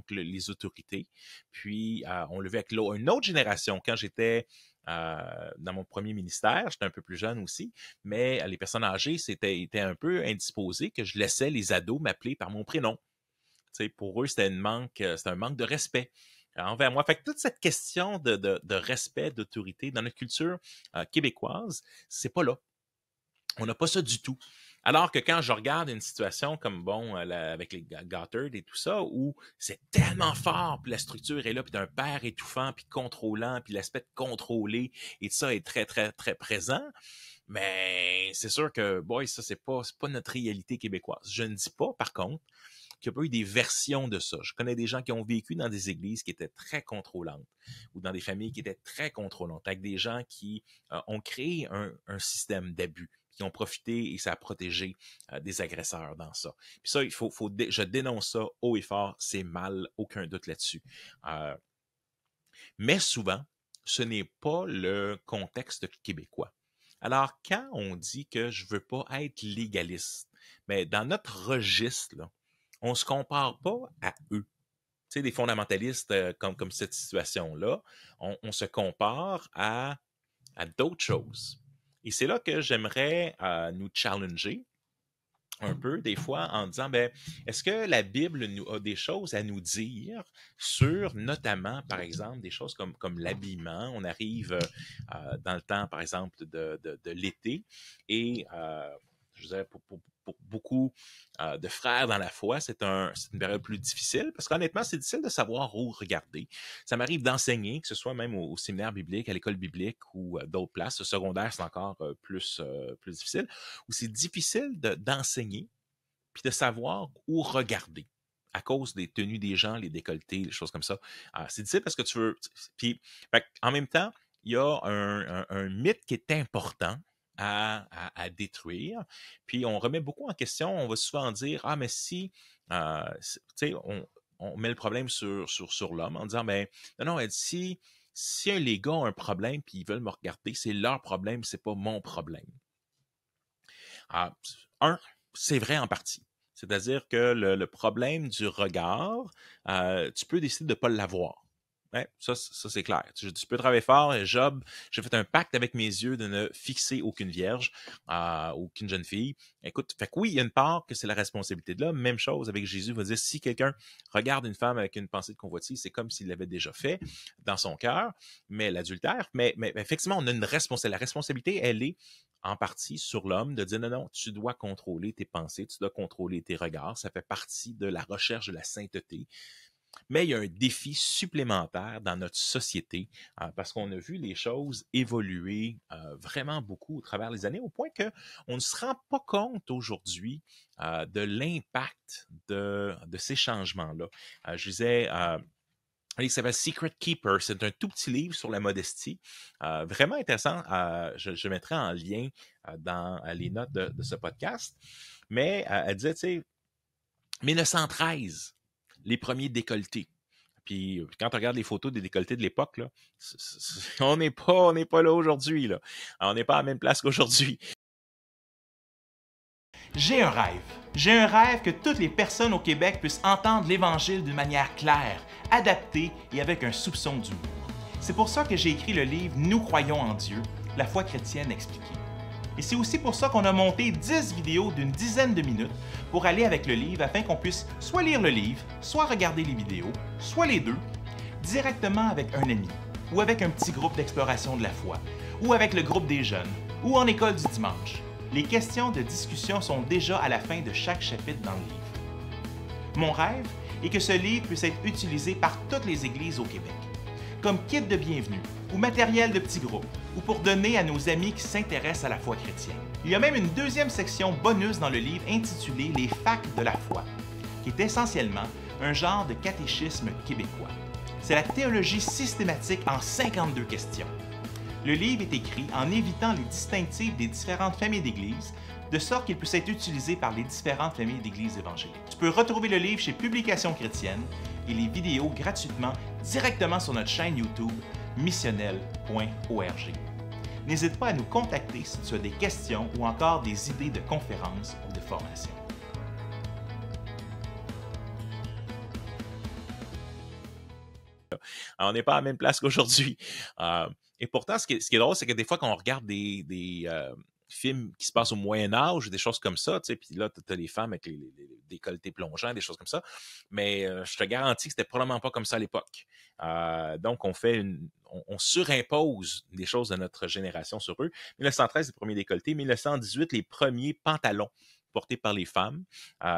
les autorités. Puis, on le vu avec une autre génération. Quand j'étais dans mon premier ministère, j'étais un peu plus jeune aussi, mais les personnes âgées étaient un peu indisposées que je laissais les ados m'appeler par mon prénom. T'sais, pour eux, c'était un manque de respect envers moi. Fait que toute cette question de respect, d'autorité dans notre culture québécoise, c'est pas là. On n'a pas ça du tout. Alors que quand je regarde une situation comme, avec les Gothard et tout ça, où c'est tellement fort, puis la structure est là, puis t'as un père étouffant, puis contrôlant, puis l'aspect de contrôler, et tout ça est très, très, très présent, mais c'est sûr que, ça, c'est pas notre réalité québécoise. Je ne dis pas, par contre, qu'il n'y a pas eu des versions de ça. Je connais des gens qui ont vécu dans des églises qui étaient très contrôlantes ou dans des familles qui étaient très contrôlantes, avec des gens qui ont créé un système d'abus, qui ont profité et ça a protégé des agresseurs dans ça. Puis ça, je dénonce ça haut et fort, c'est mal, aucun doute là-dessus. Mais souvent, ce n'est pas le contexte québécois. Alors, quand on dit que je veux pas être légaliste, mais dans notre registre, là, on se compare pas à eux. sais, des fondamentalistes comme cette situation-là, on se compare à d'autres choses. Et c'est là que j'aimerais nous challenger un peu des fois en disant, ben, est-ce que la Bible nous a des choses à nous dire sur notamment, par exemple, des choses comme l'habillement. On arrive dans le temps, par exemple, de l'été et je dirais pour beaucoup de frères dans la foi, c'est une période plus difficile parce qu'honnêtement, c'est difficile de savoir où regarder. Ça m'arrive d'enseigner, que ce soit même au séminaire biblique, à l'école biblique ou d'autres places. Le secondaire, c'est encore plus difficile, où c'est difficile d'enseigner puis de savoir où regarder à cause des tenues des gens, les décolletés, les choses comme ça. C'est difficile parce que tu veux... Puis, en même temps, il y a un mythe qui est important à détruire. Puis on remet beaucoup en question. On va souvent dire, ah, mais si, tu sais, on met le problème sur l'homme en disant, ben, non, si les gars ont un problème puis ils veulent me regarder, c'est leur problème, c'est pas mon problème. C'est vrai en partie. C'est-à-dire que le problème du regard, tu peux décider de ne pas l'avoir. Ouais, ça c'est clair. Tu peux travailler fort. Job, j'ai fait un pacte avec mes yeux de ne fixer aucune vierge, aucune jeune fille. Écoute, fait que oui, il y a une part que c'est la responsabilité de l'homme. Même chose avec Jésus, il va dire, si quelqu'un regarde une femme avec une pensée de convoitise, c'est comme s'il l'avait déjà fait dans son cœur, mais l'adultère, mais effectivement, on a une responsabilité. La responsabilité, elle est en partie sur l'homme de dire non, tu dois contrôler tes pensées, tu dois contrôler tes regards. Ça fait partie de la recherche de la sainteté. Mais il y a un défi supplémentaire dans notre société parce qu'on a vu les choses évoluer vraiment beaucoup au travers des années, au point qu'on ne se rend pas compte aujourd'hui de l'impact de ces changements-là. Je disais... il s'appelle Secret Keeper. C'est un tout petit livre sur la modestie. Vraiment intéressant. Je mettrai en lien dans les notes de ce podcast. Mais elle disait, tu sais, 1913, les premiers décolletés. Puis quand on regarde les photos des décolletés de l'époque, là, on n'est pas là aujourd'hui. Là. On n'est pas à la même place qu'aujourd'hui. J'ai un rêve. J'ai un rêve que toutes les personnes au Québec puissent entendre l'Évangile d'une manière claire, adaptée et avec un soupçon d'humour. C'est pour ça que j'ai écrit le livre Nous croyons en Dieu, la foi chrétienne expliquée. Et c'est aussi pour ça qu'on a monté 10 vidéos d'une dizaine de minutes pour aller avec le livre afin qu'on puisse soit lire le livre, soit regarder les vidéos, soit les deux, directement avec un ami, ou avec un petit groupe d'exploration de la foi, ou avec le groupe des jeunes, ou en école du dimanche. Les questions de discussion sont déjà à la fin de chaque chapitre dans le livre. Mon rêve est que ce livre puisse être utilisé par toutes les églises au Québec, comme kit de bienvenue ou matériel de petits groupes, ou pour donner à nos amis qui s'intéressent à la foi chrétienne. Il y a même une deuxième section bonus dans le livre intitulée Les Facts de la foi, qui est essentiellement un genre de catéchisme québécois. C'est la théologie systématique en 52 questions. Le livre est écrit en évitant les distinctifs des différentes familles d'Église, de sorte qu'il puisse être utilisé par les différentes familles d'Église évangéliques. Tu peux retrouver le livre chez Publications chrétiennes et les vidéos gratuitement directement sur notre chaîne YouTube missionnel.org. N'hésite pas à nous contacter si tu as des questions ou encore des idées de conférences ou de formations. On n'est pas à la même place qu'aujourd'hui. Et pourtant, ce qui est drôle, c'est que des fois, quand on regarde des films qui se passent au Moyen-Âge, des choses comme ça, tu sais, puis là, tu as les femmes avec les décolletés plongeants, des choses comme ça, mais je te garantis que c'était probablement pas comme ça à l'époque. Donc, on surimpose des choses de notre génération sur eux. 1913, les premiers décolletés. 1918, les premiers pantalons portés par les femmes.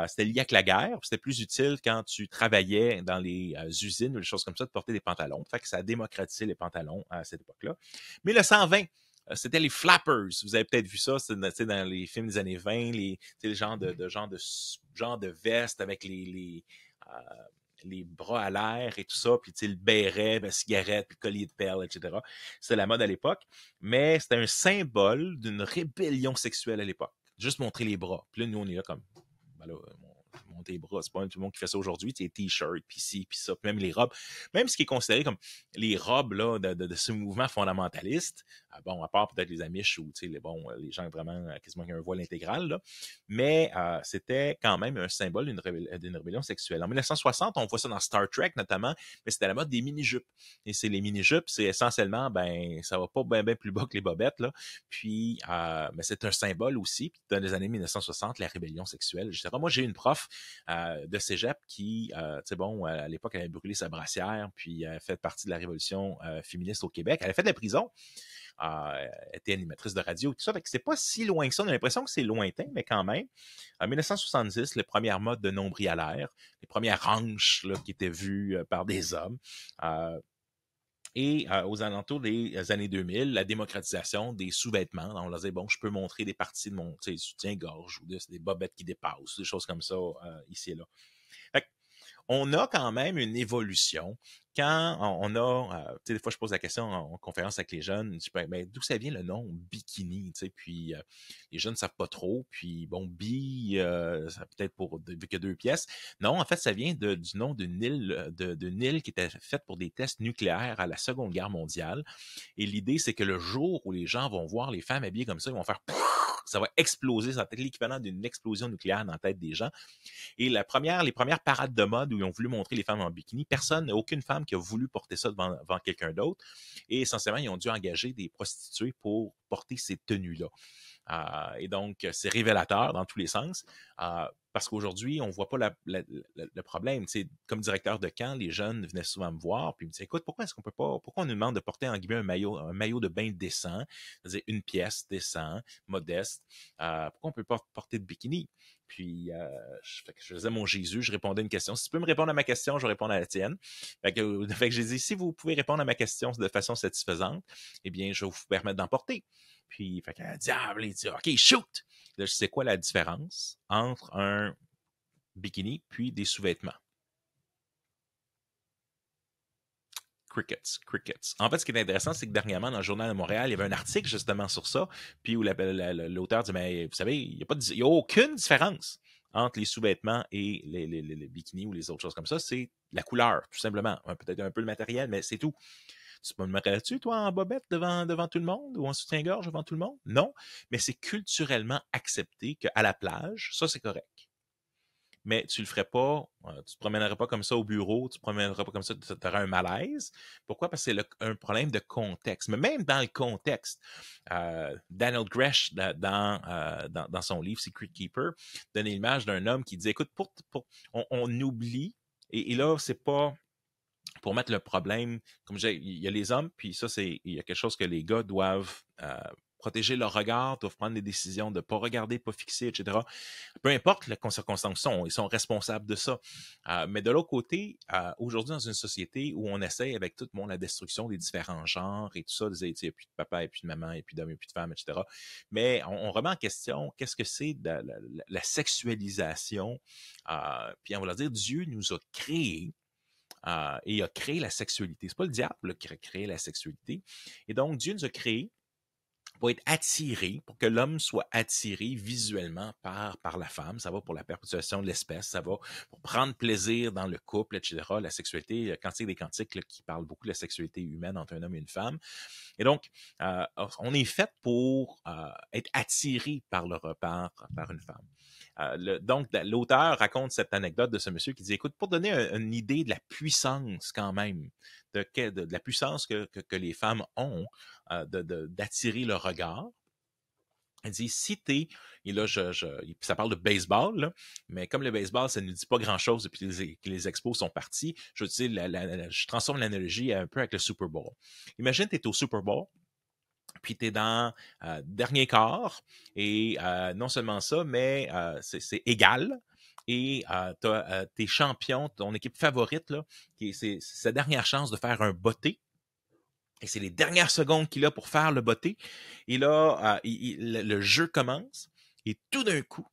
C'était lié avec la guerre. C'était plus utile quand tu travaillais dans les usines ou des choses comme ça de porter des pantalons. Fait que ça a démocratisé les pantalons à cette époque-là. 1920, c'était les flappers. Vous avez peut-être vu ça, c'est dans les films des années 20, les genre de veste avec les bras à l'air et tout ça, puis le béret, la cigarette, puis le collier de perles, etc. C'était la mode à l'époque, mais c'était un symbole d'une rébellion sexuelle à l'époque. Juste montrer les bras. Puis là, nous, on est là comme... Ben là, monter les bras, c'est pas tout le monde qui fait ça aujourd'hui, les t-shirts, puis ci, puis ça, puis même les robes. Même ce qui est considéré comme les robes là, de ce mouvement fondamentaliste, bon, à part peut-être les Amish ou les gens vraiment quasiment qui ont un voile intégral, là, mais c'était quand même un symbole d'une rébellion sexuelle. En 1960, on voit ça dans Star Trek notamment, mais c'était à la mode des mini-jupes. Et c'est les mini-jupes, c'est essentiellement, ça va pas bien plus bas que les bobettes, là. Puis, mais c'est un symbole aussi. Puis dans les années 1960, la rébellion sexuelle, etc. Moi, j'ai une prof de cégep qui, à l'époque, elle avait brûlé sa brassière, puis elle a fait partie de la révolution féministe au Québec. Elle a fait de la prison. Était animatrice de radio, tout ça. Fait que c'est pas si loin que ça. On a l'impression que c'est lointain, mais quand même. En 1970, les premières modes de nombril à l'air, les premières hanches là, qui étaient vues par des hommes. Et aux alentours des années 2000, la démocratisation des sous-vêtements. On leur disait, bon, je peux montrer des parties de mon soutien-gorge ou des bobettes qui dépassent, des choses comme ça, ici et là. Fait on a quand même une évolution. Quand on a, des fois je pose la question en conférence avec les jeunes, je dis, ben, d'où ça vient le nom bikini, puis les jeunes ne savent pas trop, puis bon, ça peut-être vu qu'il y a 2 pièces. Non, en fait, ça vient du nom d'une île qui était faite pour des tests nucléaires à la Seconde Guerre mondiale. Et l'idée, c'est que le jour où les gens vont voir les femmes habillées comme ça, ils vont faire ça va exploser, ça va être l'équivalent d'une explosion nucléaire dans la tête des gens. Et les premières parades de mode où ils ont voulu montrer les femmes en bikini, aucune femme qui a voulu porter ça devant quelqu'un d'autre. Et essentiellement, ils ont dû engager des prostituées pour porter ces tenues-là. Et donc, c'est révélateur dans tous les sens. Parce qu'aujourd'hui, on ne voit pas le problème. T'sais, comme directeur de camp, les jeunes venaient souvent me voir puis ils me disaient, écoute, pourquoi on nous demande de porter en guillemets un maillot de bain décent, c'est-à-dire une pièce décent, modeste, pourquoi on ne peut pas porter de bikini? Puis, je faisais mon Jésus, je répondais à une question. Si tu peux me répondre à ma question, je vais répondre à la tienne. Fait que j'ai dit, si vous pouvez répondre à ma question de façon satisfaisante, eh bien, je vais vous permettre d'en porter. Puis, fait qu'elle diable, il dit, OK, shoot! Là, je sais quoi la différence entre un bikini puis des sous-vêtements? Crickets. En fait, ce qui est intéressant, c'est que dernièrement, dans le Journal de Montréal, il y avait un article justement sur ça, puis où l'auteur dit, mais vous savez, il n'y a aucune différence entre les sous-vêtements et les bikinis ou les autres choses comme ça. C'est la couleur, tout simplement. Peut-être un peu le matériel, mais c'est tout. Tu me mettrais-tu, toi, en bobette devant tout le monde ou en soutien-gorge devant tout le monde? Non, mais c'est culturellement accepté qu'à la plage, ça, c'est correct. Mais tu le ferais pas, tu te promènerais pas comme ça au bureau, tu te promènerais pas comme ça, tu aurais un malaise. Pourquoi? Parce que c'est un problème de contexte. Mais même dans le contexte, Daniel Gresh, dans son livre Secret Keeper, donne l'image d'un homme qui dit, écoute, on oublie, et là, c'est pas pour mettre le problème, comme je disais, il y a les hommes, puis ça, il y a quelque chose que les gars doivent protéger leur regard, doivent prendre des décisions de ne pas regarder, pas fixer, etc. Peu importe les circonstances, ils sont responsables de ça. Mais de l'autre côté, aujourd'hui, dans une société où on essaie avec tout le monde la destruction des différents genres et tout ça, il n'y a plus de papa, et plus de maman, et plus d'hommes, et plus de femmes, etc. Mais on remet en question qu'est-ce que c'est la sexualisation. Puis on va leur dire, Dieu nous a créés. Et il a créé la sexualité. C'est pas le diable qui a créé la sexualité. Et donc, Dieu nous a créés pour être attiré, pour que l'homme soit attiré visuellement par la femme. Ça va pour la perpétuation de l'espèce, ça va pour prendre plaisir dans le couple, etc. La sexualité, Cantique des Cantiques là, qui parle beaucoup de la sexualité humaine entre un homme et une femme. Et donc, on est fait pour être attiré par une femme. Donc, l'auteur raconte cette anecdote de ce monsieur qui dit, écoute, pour donner une idée de la puissance quand même, de la puissance que les femmes ont d'attirer le regard, elle dit, si t'es, et là, ça parle de baseball, là, mais comme le baseball, ça ne nous dit pas grand-chose depuis que les expos sont partis, je transforme l'analogie un peu avec le Super Bowl. Imagine, t'es au Super Bowl, puis tu es dans dernier quart, et non seulement ça, mais c'est égal. Et tu as tes champions, ton équipe favorite, là, c'est sa dernière chance de faire un botté. Et c'est les dernières secondes qu'il a pour faire le botté. Et là, le jeu commence. Et tout d'un coup,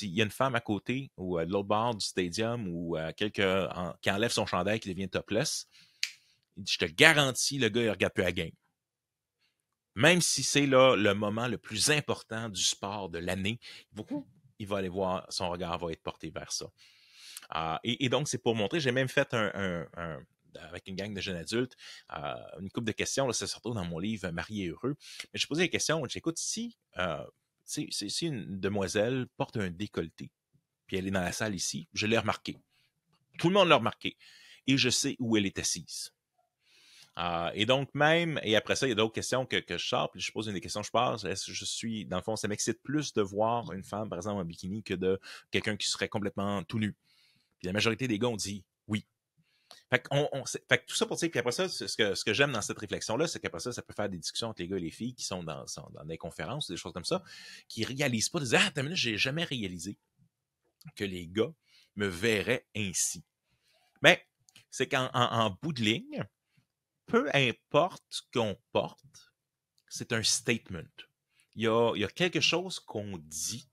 il y a une femme à côté, ou à l'autre bord du stadium, ou quelqu'un qui enlève son chandail, qui devient topless. Il dit, je te garantis, le gars, il regarde plus la game. Même si c'est là le moment le plus important du sport de l'année, il va aller voir, son regard va être porté vers ça. Et donc, c'est pour montrer, j'ai même fait avec une gang de jeunes adultes, une couple de questions, là, c'est surtout dans mon livre Marié heureux. Mais j'ai posé des questions, j'écoute, si une demoiselle porte un décolleté, puis elle est dans la salle ici, je l'ai remarqué. Tout le monde l'a remarqué. Et je sais où elle est assise. Et donc, et après ça, il y a d'autres questions que je sors, puis je pose une des questions, je pose, est-ce que je suis, dans le fond, ça m'excite plus de voir une femme, par exemple, en bikini, que de quelqu'un qui serait complètement tout nu. Puis la majorité des gars ont dit oui. Fait que tout ça pour dire, puis après ça, ce que j'aime dans cette réflexion-là, c'est qu'après ça peut faire des discussions entre les gars et les filles qui sont dans des conférences, des choses comme ça, qui réalisent pas, de dire, t'as minute, j'ai jamais réalisé que les gars me verraient ainsi. Mais c'est qu'en bout de ligne, peu importe ce qu'on porte, c'est un statement. Il y a quelque chose qu'on dit.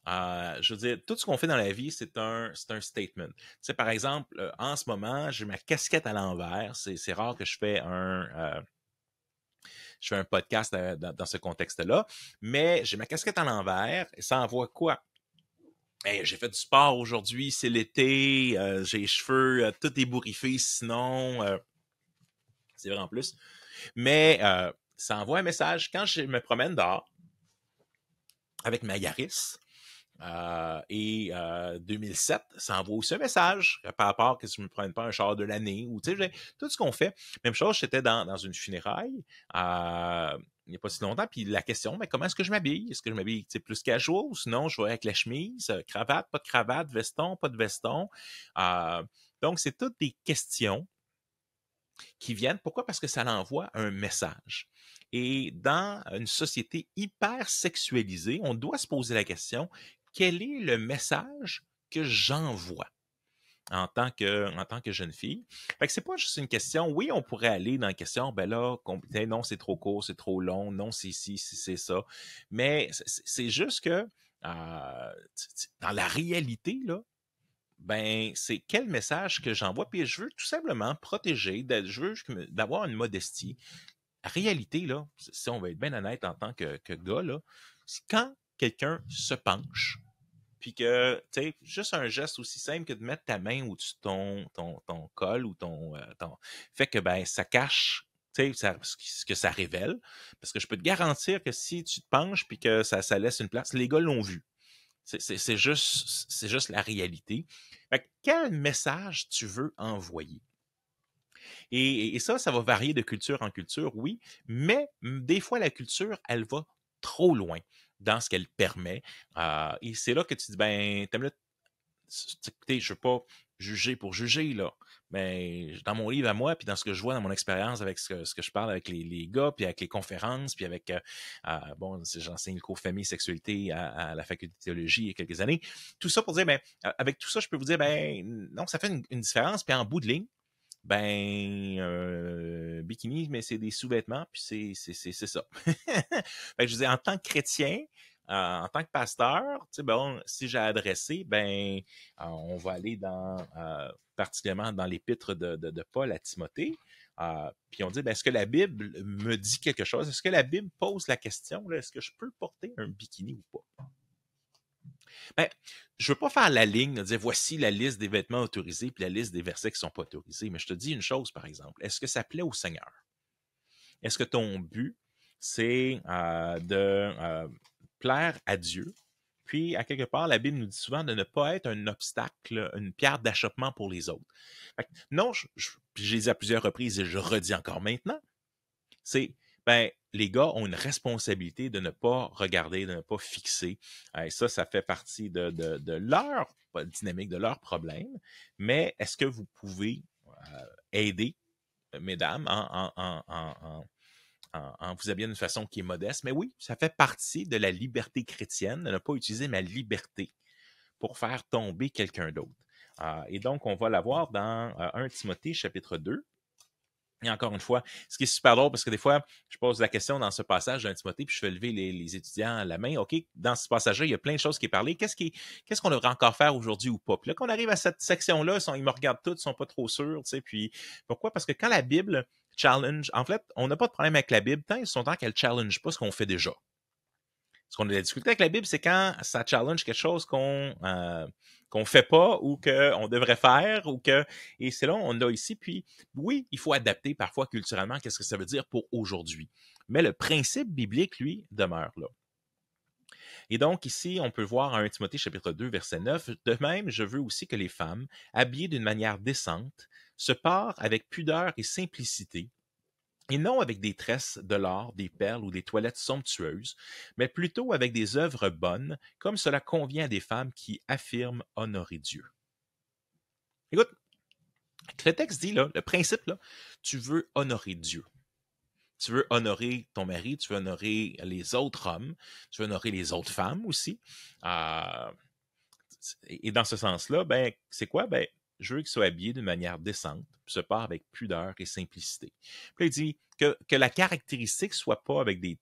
Je veux dire, tout ce qu'on fait dans la vie, c'est un statement. Tu sais, par exemple, en ce moment, j'ai ma casquette à l'envers. C'est rare que je fais un podcast dans ce contexte-là, mais j'ai ma casquette à l'envers et ça envoie quoi? Hey, j'ai fait du sport aujourd'hui, c'est l'été, j'ai les cheveux tout ébouriffés, sinon, c'est vrai en plus. Mais ça envoie un message quand je me promène dehors avec ma Yaris. 2007, ça envoie aussi un message par rapport que je ne me prenne pas un char de l'année ou tu sais, tout ce qu'on fait. Même chose, j'étais dans une funéraille il n'y a pas si longtemps, puis la question, mais comment est-ce que je m'habille? Est-ce que je m'habille plus casual ou sinon je vais avec la chemise, cravate, pas de cravate, veston, pas de veston? Donc, c'est toutes des questions qui viennent. Pourquoi? Parce que ça envoie un message. Et dans une société hyper sexualisée, on doit se poser la question, quel est le message que j'envoie en tant que jeune fille? Fait que c'est pas juste une question, oui, on pourrait aller dans la question, ben là, non, c'est trop court, c'est trop long, non, c'est ci, c'est ça. Mais c'est juste que dans la réalité, là, ben, c'est quel message que j'envoie. Puis je veux tout simplement protéger, je veux d'avoir une modestie. La réalité, là, si on va être bien honnête en tant que gars, là, c'est quand quelqu'un se penche, puis que, tu sais, juste un geste aussi simple que de mettre ta main au-dessus de ton col ou ton fait que, ben, ça cache, tu sais, ce que ça révèle. Parce que je peux te garantir que si tu te penches puis que ça laisse une place, les gars l'ont vu. C'est juste la réalité. Fait que quel message tu veux envoyer? Et ça va varier de culture en culture, oui, mais des fois, la culture, elle va trop loin dans ce qu'elle permet. Et c'est là que tu dis, ben, écoutez, je ne veux pas juger pour juger, là. Mais dans mon livre à moi, puis dans ce que je vois dans mon expérience avec ce que je parle avec les gars, puis avec les conférences, puis avec, j'enseigne le cours famille, sexualité à la faculté de théologie il y a quelques années. Tout ça pour dire, ben, avec tout ça, je peux vous dire, ben, non, ça fait une différence, puis en bout de ligne, ben, bikini, mais c'est des sous-vêtements, puis c'est ça. Fait que je disais, en tant que chrétien, en tant que pasteur, tu sais, bon, si j'ai adressé, ben, on va aller particulièrement dans l'épître de Paul à Timothée. Puis on dit, ben, est-ce que la Bible me dit quelque chose? Est-ce que la Bible pose la question, là, est-ce que je peux porter un bikini ou pas? Ben, je ne veux pas faire la ligne, de dire voici la liste des vêtements autorisés puis la liste des versets qui ne sont pas autorisés, mais je te dis une chose, par exemple. Est-ce que ça plaît au Seigneur? Est-ce que ton but, c'est de plaire à Dieu? Puis, à quelque part, la Bible nous dit souvent de ne pas être un obstacle, une pierre d'achoppement pour les autres. Fait que, non, j'ai dit à plusieurs reprises et je redis encore maintenant, c'est, ben, les gars ont une responsabilité de ne pas regarder, de ne pas fixer. Et ça fait partie de leur dynamique, de leur problème. Mais est-ce que vous pouvez aider, mesdames, en vous habillant d'une façon qui est modeste? Mais oui, ça fait partie de la liberté chrétienne de ne pas utiliser ma liberté pour faire tomber quelqu'un d'autre. Et donc, on va l'avoir dans 1 Timothée, chapitre 2. Et encore une fois, ce qui est super drôle, parce que des fois, je pose la question dans ce passage d'un Timothée, puis je fais lever les étudiants à la main. OK, dans ce passage-là, il y a plein de choses qui est parlé. Qu'est-ce qu'on devrait encore faire aujourd'hui ou pas? Puis là, quand on arrive à cette section-là, ils me regardent tous, ils sont pas trop sûrs, tu sais. Puis pourquoi? Parce que quand la Bible challenge, en fait, on n'a pas de problème avec la Bible tant qu'elle challenge pas ce qu'on fait déjà. Ce qu'on a de la difficulté avec la Bible, c'est quand ça challenge quelque chose qu'on fait pas ou qu'on devrait faire ou que et c'est là on l'a ici. Puis oui, il faut adapter parfois culturellement qu'est-ce que ça veut dire pour aujourd'hui. Mais le principe biblique, lui, demeure là. Et donc ici, on peut voir en 1 Timothée chapitre 2, verset 9, de même, je veux aussi que les femmes, habillées d'une manière décente, se parent avec pudeur et simplicité, et non avec des tresses de l'or, des perles ou des toilettes somptueuses, mais plutôt avec des œuvres bonnes, comme cela convient à des femmes qui affirment honorer Dieu. Écoute, le texte dit, là, le principe, là, tu veux honorer Dieu. Tu veux honorer ton mari, tu veux honorer les autres hommes, tu veux honorer les autres femmes aussi. Et dans ce sens-là, ben, c'est quoi? Ben, je veux qu'il soit habillé d'une manière décente, se part avec pudeur et simplicité. Puis là, il dit que la caractéristique soit pas avec des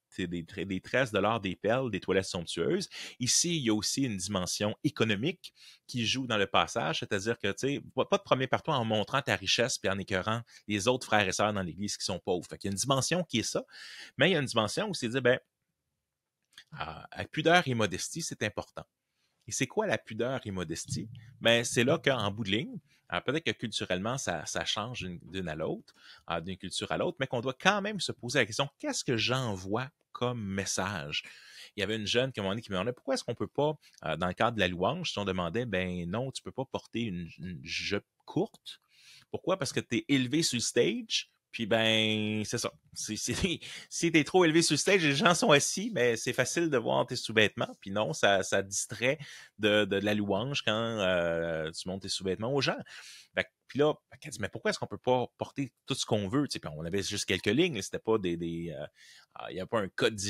tresses de l'or, des perles, des toilettes somptueuses. Ici, il y a aussi une dimension économique qui joue dans le passage, c'est-à-dire que, tu sais, pas te promener par toi en montrant ta richesse puis en écœurant les autres frères et sœurs dans l'Église qui sont pauvres. Fait qu'il y a une dimension qui est ça, mais il y a une dimension où c'est dire, ben, avec pudeur et modestie, c'est important. Et c'est quoi la pudeur et modestie? Ben, c'est là qu'en bout de ligne, peut-être que culturellement, ça change d'une à l'autre, d'une culture à l'autre, mais qu'on doit quand même se poser la question, qu'est-ce que j'envoie comme message? Il y avait une jeune qui m'a dit, qui me demandait, pourquoi est-ce qu'on peut pas, dans le cadre de la louange, si on demandait, ben non, tu peux pas porter une jupe courte. Pourquoi? Parce que tu es élevé sur le stage, puis ben, c'est ça. Si t'es trop élevé sur le stage, les gens sont assis, mais c'est facile de voir tes sous-vêtements. Puis non, ça distrait de la louange quand tu montes tes sous-vêtements aux gens. Puis là, elle dit, mais pourquoi est-ce qu'on peut pas porter tout ce qu'on veut? Puis on avait juste quelques lignes, c'était pas il n'y avait pas un code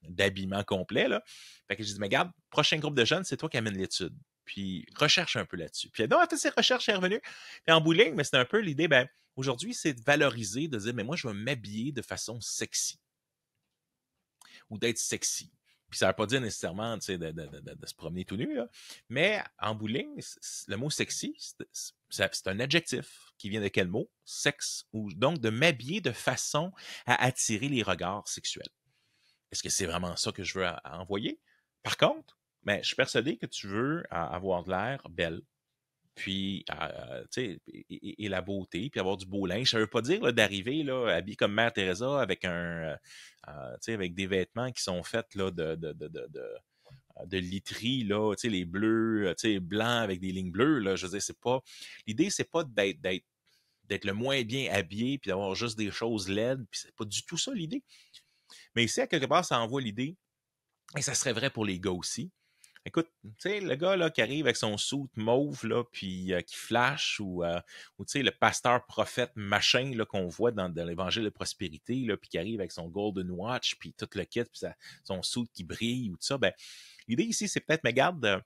d'habillement complet. Là. Fait que j'ai dit, mais regarde, prochain groupe de jeunes, c'est toi qui amène l'étude. Puis recherche un peu là-dessus. Puis donc, elle a fait ses recherches, elle est revenue. Puis en bout de ligne, mais c'était un peu l'idée, ben, aujourd'hui, c'est de valoriser, de dire, mais moi, je vais m'habiller de façon sexy. Ou d'être sexy. Puis ça ne veut pas dire nécessairement de se promener tout nu, là. Mais en bout de ligne, le mot sexy, c'est un adjectif qui vient de quel mot? Sexe. Ou donc de m'habiller de façon à attirer les regards sexuels. Est-ce que c'est vraiment ça que je veux envoyer? Par contre, ben, je suis persuadé que tu veux avoir de l'air belle, puis, tu sais, et la beauté, puis avoir du beau linge. Ça veut pas dire d'arriver là, habillé comme Mère Teresa avec tu sais, avec des vêtements qui sont faits là, de literie, là, tu sais, les bleus, tu sais, blancs avec des lignes bleues, là. Je veux dire, c'est pas... L'idée, c'est pas d'être le moins bien habillé, puis d'avoir juste des choses laides, puis c'est pas du tout ça l'idée. Mais ici, à quelque part, ça envoie l'idée, et ça serait vrai pour les gars aussi. Écoute, tu sais, le gars là, qui arrive avec son suit mauve, là, puis qui flash, ou tu sais, le pasteur prophète machin là, qu'on voit dans l'évangile de prospérité, là, puis qui arrive avec son golden watch, puis tout le kit, puis son suit qui brille, ou tout ça, ben, l'idée ici, c'est peut-être, mais garde,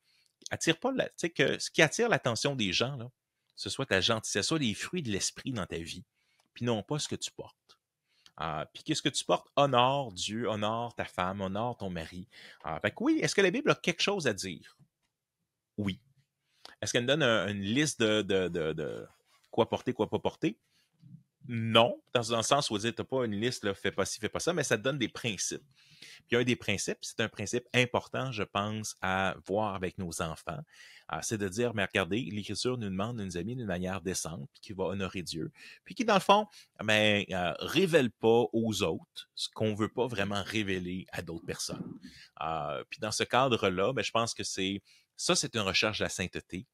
attire pas, tu sais, que ce qui attire l'attention des gens, là, ce soit ta gentillesse, ce soit les fruits de l'esprit dans ta vie, puis non pas ce que tu portes. Puis qu'est-ce que tu portes? Honore Dieu, honore ta femme, honore ton mari. Fait que oui, est-ce que la Bible a quelque chose à dire? Oui. Est-ce qu'elle nous donne une liste de quoi porter, quoi pas porter? Non, dans le sens où tu n'as pas une liste, là, fais pas ci, fais pas ça, mais ça te donne des principes. Puis un des principes, c'est un principe important, je pense, à voir avec nos enfants. C'est de dire, mais regardez, l'Écriture nous demande de nous habiller d'une manière décente, puis qui va honorer Dieu, puis qui, dans le fond, ben, révèle pas aux autres ce qu'on veut pas vraiment révéler à d'autres personnes. Puis dans ce cadre-là, ben, je pense que c'est une recherche de la sainteté,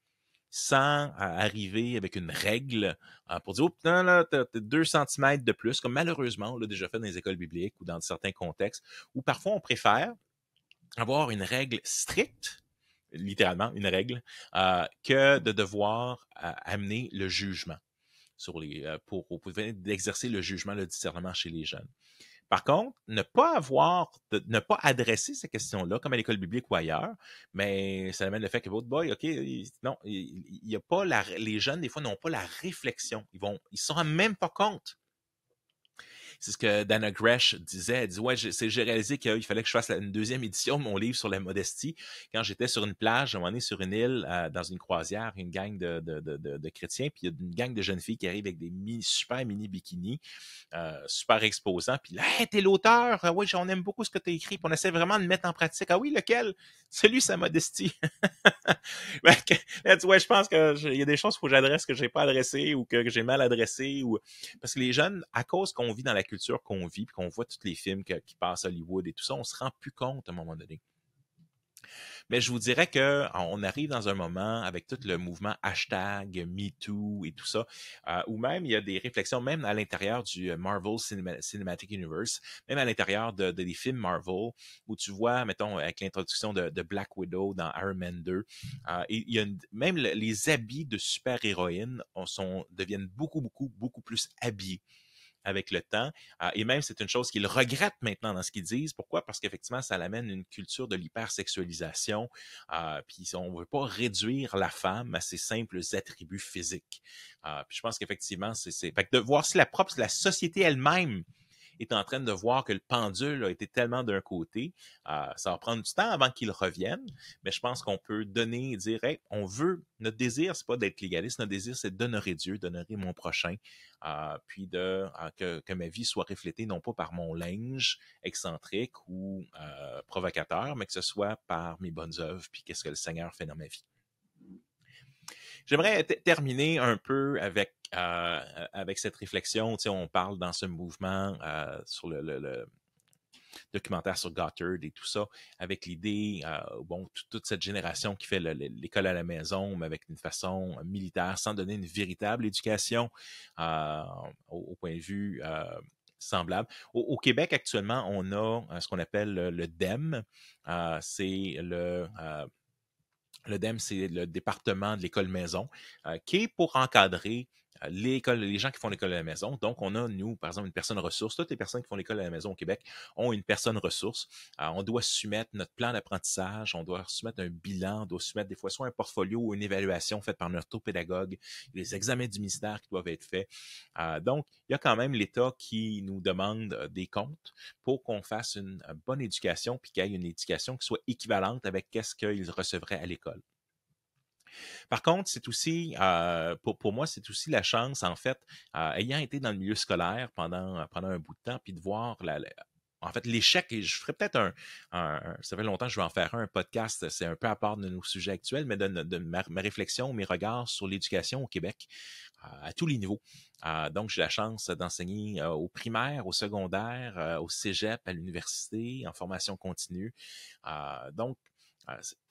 sans arriver avec une règle pour dire, oh, putain, là, t'as 2 centimètres de plus, comme malheureusement, on l'a déjà fait dans les écoles bibliques ou dans certains contextes, où parfois on préfère avoir une règle stricte, littéralement une règle, que de devoir amener le jugement sur pour d'exercer le jugement, le discernement chez les jeunes. Par contre, ne pas adresser ces questions-là, comme à l'école biblique ou ailleurs, mais ça amène le fait que votre boy, OK, non, il y a pas les jeunes, des fois, n'ont pas la réflexion. Ils ne s'en rendent même pas compte C'est ce que Dana Gresh disait. Elle dit, ouais, j'ai réalisé qu'il fallait que je fasse une deuxième édition de mon livre sur la modestie quand j'étais sur une plage, à un moment donné, sur une île, dans une croisière, une gang de chrétiens, puis il y a une gang de jeunes filles qui arrivent avec des super mini bikinis, super exposants, puis là, hey, t'es l'auteur, oui, on aime beaucoup ce que t'as écrit, puis on essaie vraiment de le mettre en pratique. Ah oui, lequel? Celui, sa modestie. Là, ouais, je pense qu'il y a des choses qu'il faut que j'adresse que j'ai pas adressées ou que j'ai mal adressées, ou parce que les jeunes, à cause qu'on vit dans la culture qu'on vit, puis qu'on voit tous les films qui passent à Hollywood et tout ça, on se rend plus compte à un moment donné. Mais je vous dirais que on arrive dans un moment avec tout le mouvement hashtag MeToo et tout ça, où même il y a des réflexions, même à l'intérieur du Marvel Cinematic Universe, même à l'intérieur des films Marvel, où tu vois, mettons, avec l'introduction de Black Widow dans Iron Man 2, et il y a même les habits de super-héroïnes deviennent beaucoup plus habillés avec le temps. Et même, c'est une chose qu'ils regrettent maintenant dans ce qu'ils disent. Pourquoi? Parce qu'effectivement, ça amène une culture de l'hypersexualisation. Puis on ne veut pas réduire la femme à ses simples attributs physiques. Puis je pense qu'effectivement, fait que de voir si la société elle-même est en train de voir que le pendule a été tellement d'un côté. Ça va prendre du temps avant qu'il revienne, mais je pense qu'on peut donner et dire, hey, notre désir, c'est pas d'être légaliste, notre désir, c'est d'honorer Dieu, d'honorer mon prochain, puis que ma vie soit reflétée non pas par mon linge excentrique ou provocateur, mais que ce soit par mes bonnes œuvres, puis qu'est-ce que le Seigneur fait dans ma vie. J'aimerais terminer un peu avec cette réflexion. Tu sais, on parle dans ce mouvement sur le documentaire sur Gothard et tout ça, avec l'idée, toute cette génération qui fait l'école à la maison, mais avec une façon militaire, sans donner une véritable éducation au point de vue semblable. Au Québec, actuellement, on a ce qu'on appelle le DEM. C'est le DEM, c'est le département de l'école maison, qui est pour encadrer les gens qui font l'école à la maison. Donc, on a, nous, par exemple, une personne ressource. Toutes les personnes qui font l'école à la maison au Québec ont une personne ressource. On doit soumettre notre plan d'apprentissage, on doit soumettre un bilan, on doit soumettre des fois soit un portfolio ou une évaluation faite par notre pédagogue, les examens du ministère qui doivent être faits. Donc, il y a quand même l'État qui nous demande des comptes pour qu'on fasse une bonne éducation puis qu'il y ait une éducation qui soit équivalente avec ce qu'ils recevraient à l'école. Par contre, c'est aussi, pour moi, c'est aussi la chance, en fait, ayant été dans le milieu scolaire pendant un bout de temps, puis de voir en fait, l'échec, et je ferais peut-être ça fait longtemps que je vais en faire un podcast, c'est un peu à part de nos sujets actuels, mais de ma réflexion, mes regards sur l'éducation au Québec, à tous les niveaux. Donc, j'ai la chance d'enseigner au primaire, au secondaire, au cégep, à l'université, en formation continue. Donc,